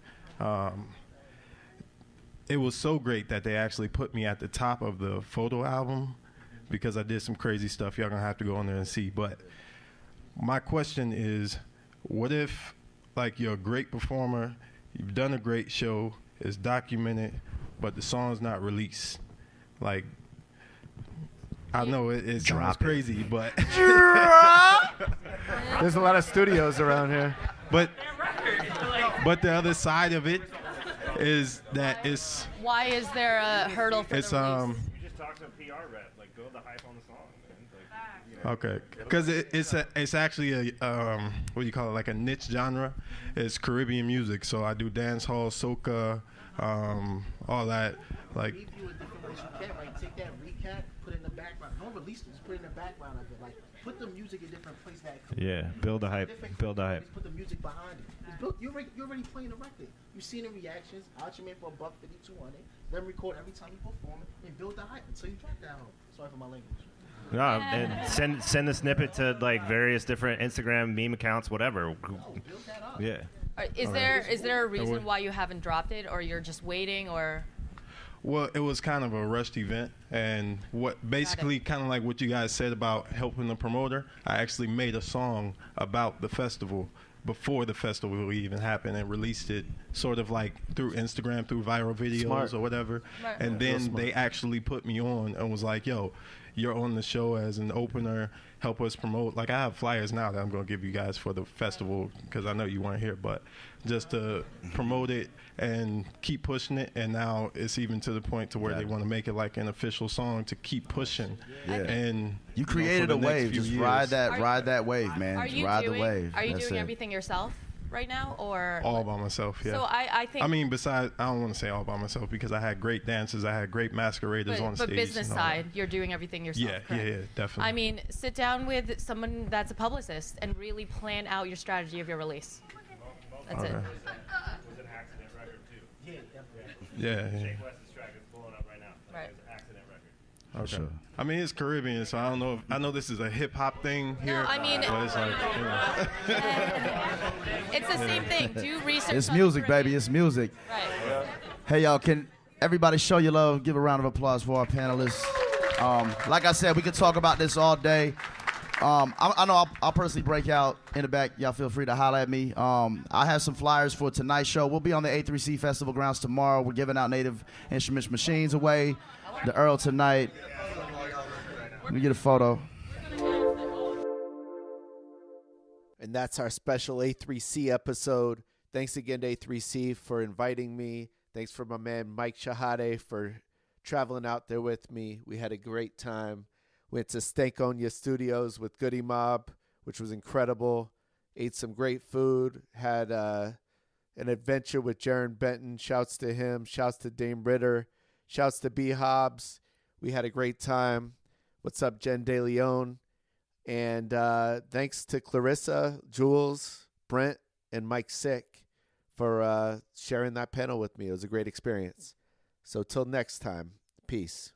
It was so great that they actually put me at the top of the photo album, because I did some crazy stuff. Y'all gonna have to go on there and see. But my question is, what if, like, you're a great performer, you've done a great show, it's documented, but the song's not released? Like, I know it sounds crazy, but there's a lot of studios around here. But the other side of it is that it's. Why is there a hurdle for it's the release? You just talk to a PR rep, like build the hype on the song, man. Like, Okay, because it's actually a what do you call it, like a niche genre. It's Caribbean music, so I do dance hall, soca, all that. Like, You can, like, take that recap, put it in the background. Don't release it, just put it in the background of it. Like, put the music in different places. build the hype. Build the hype. Put the music behind it. You're already playing the record. You've seen the reactions. Out your man for $150, $200. Then record every time you perform it, and build the hype until you drop that home. Sorry for my language. No, and send the snippet to like various different Instagram meme accounts, whatever. Build that up. Yeah. Is there a reason why you haven't dropped it, or you're just waiting, or? well, it was kind of a rushed event, and what basically kind of like what you guys said about helping the promoter. I actually made a song about the festival before the festival even happened, and released it sort of like through Instagram, through viral videos or whatever. Right. And then they actually put me on and was like, yo, you're on the show as an opener, help us promote. Like, I have flyers now that I'm going to give you guys for the festival, because I know you weren't here, but just to promote it and keep pushing it. And now it's even to the point to where they want to make it like an official song to keep pushing. Yeah. And you created for a the next wave. few Just years. ride that wave, man. Just ride the wave. Are you That's doing it. everything yourself right now, or all by myself? Yeah. So I think. I mean, besides, I don't want to say all by myself, because I had great dancers, I had great masqueraders on stage. But business and all side, you're doing everything yourself. Yeah, correct? yeah, definitely. I mean, sit down with someone that's a publicist and really plan out your strategy of your release. That's it. Was an accident record too. Yeah. Shake West's track is blowing up right now. Right. It's an accident record. Okay. Sure. I mean, it's Caribbean, so I don't know. I know this is a hip hop thing here. I mean, but it's like, you know. it's the same thing. Do research. It's on music, Caribbean. baby. It's music. Right. Hey, y'all, can everybody show your love? Give a round of applause for our panelists. Like I said, we could talk about this all day. I know I'll personally break out in the back. Y'all feel free to holler at me. I have some flyers for tonight's show. We'll be on the A3C Festival grounds tomorrow. We're giving out Native Instruments machines away. The Earl tonight. Let me get a photo. And that's our special A3C episode. Thanks again to A3C for inviting me. Thanks for my man Mike Shahade for traveling out there with me. We had a great time. Went to Stankonia Studios with Goody Mob, which was incredible. Ate some great food. Had an adventure with Jaron Benton. Shouts to him. Shouts to Dame Ritter. Shouts to B. Hobbs. We had a great time. What's up, Jen De Leon? And thanks to Clarissa, Juels, Brent, and MICxSIC for sharing that panel with me. It was a great experience. So till next time, peace.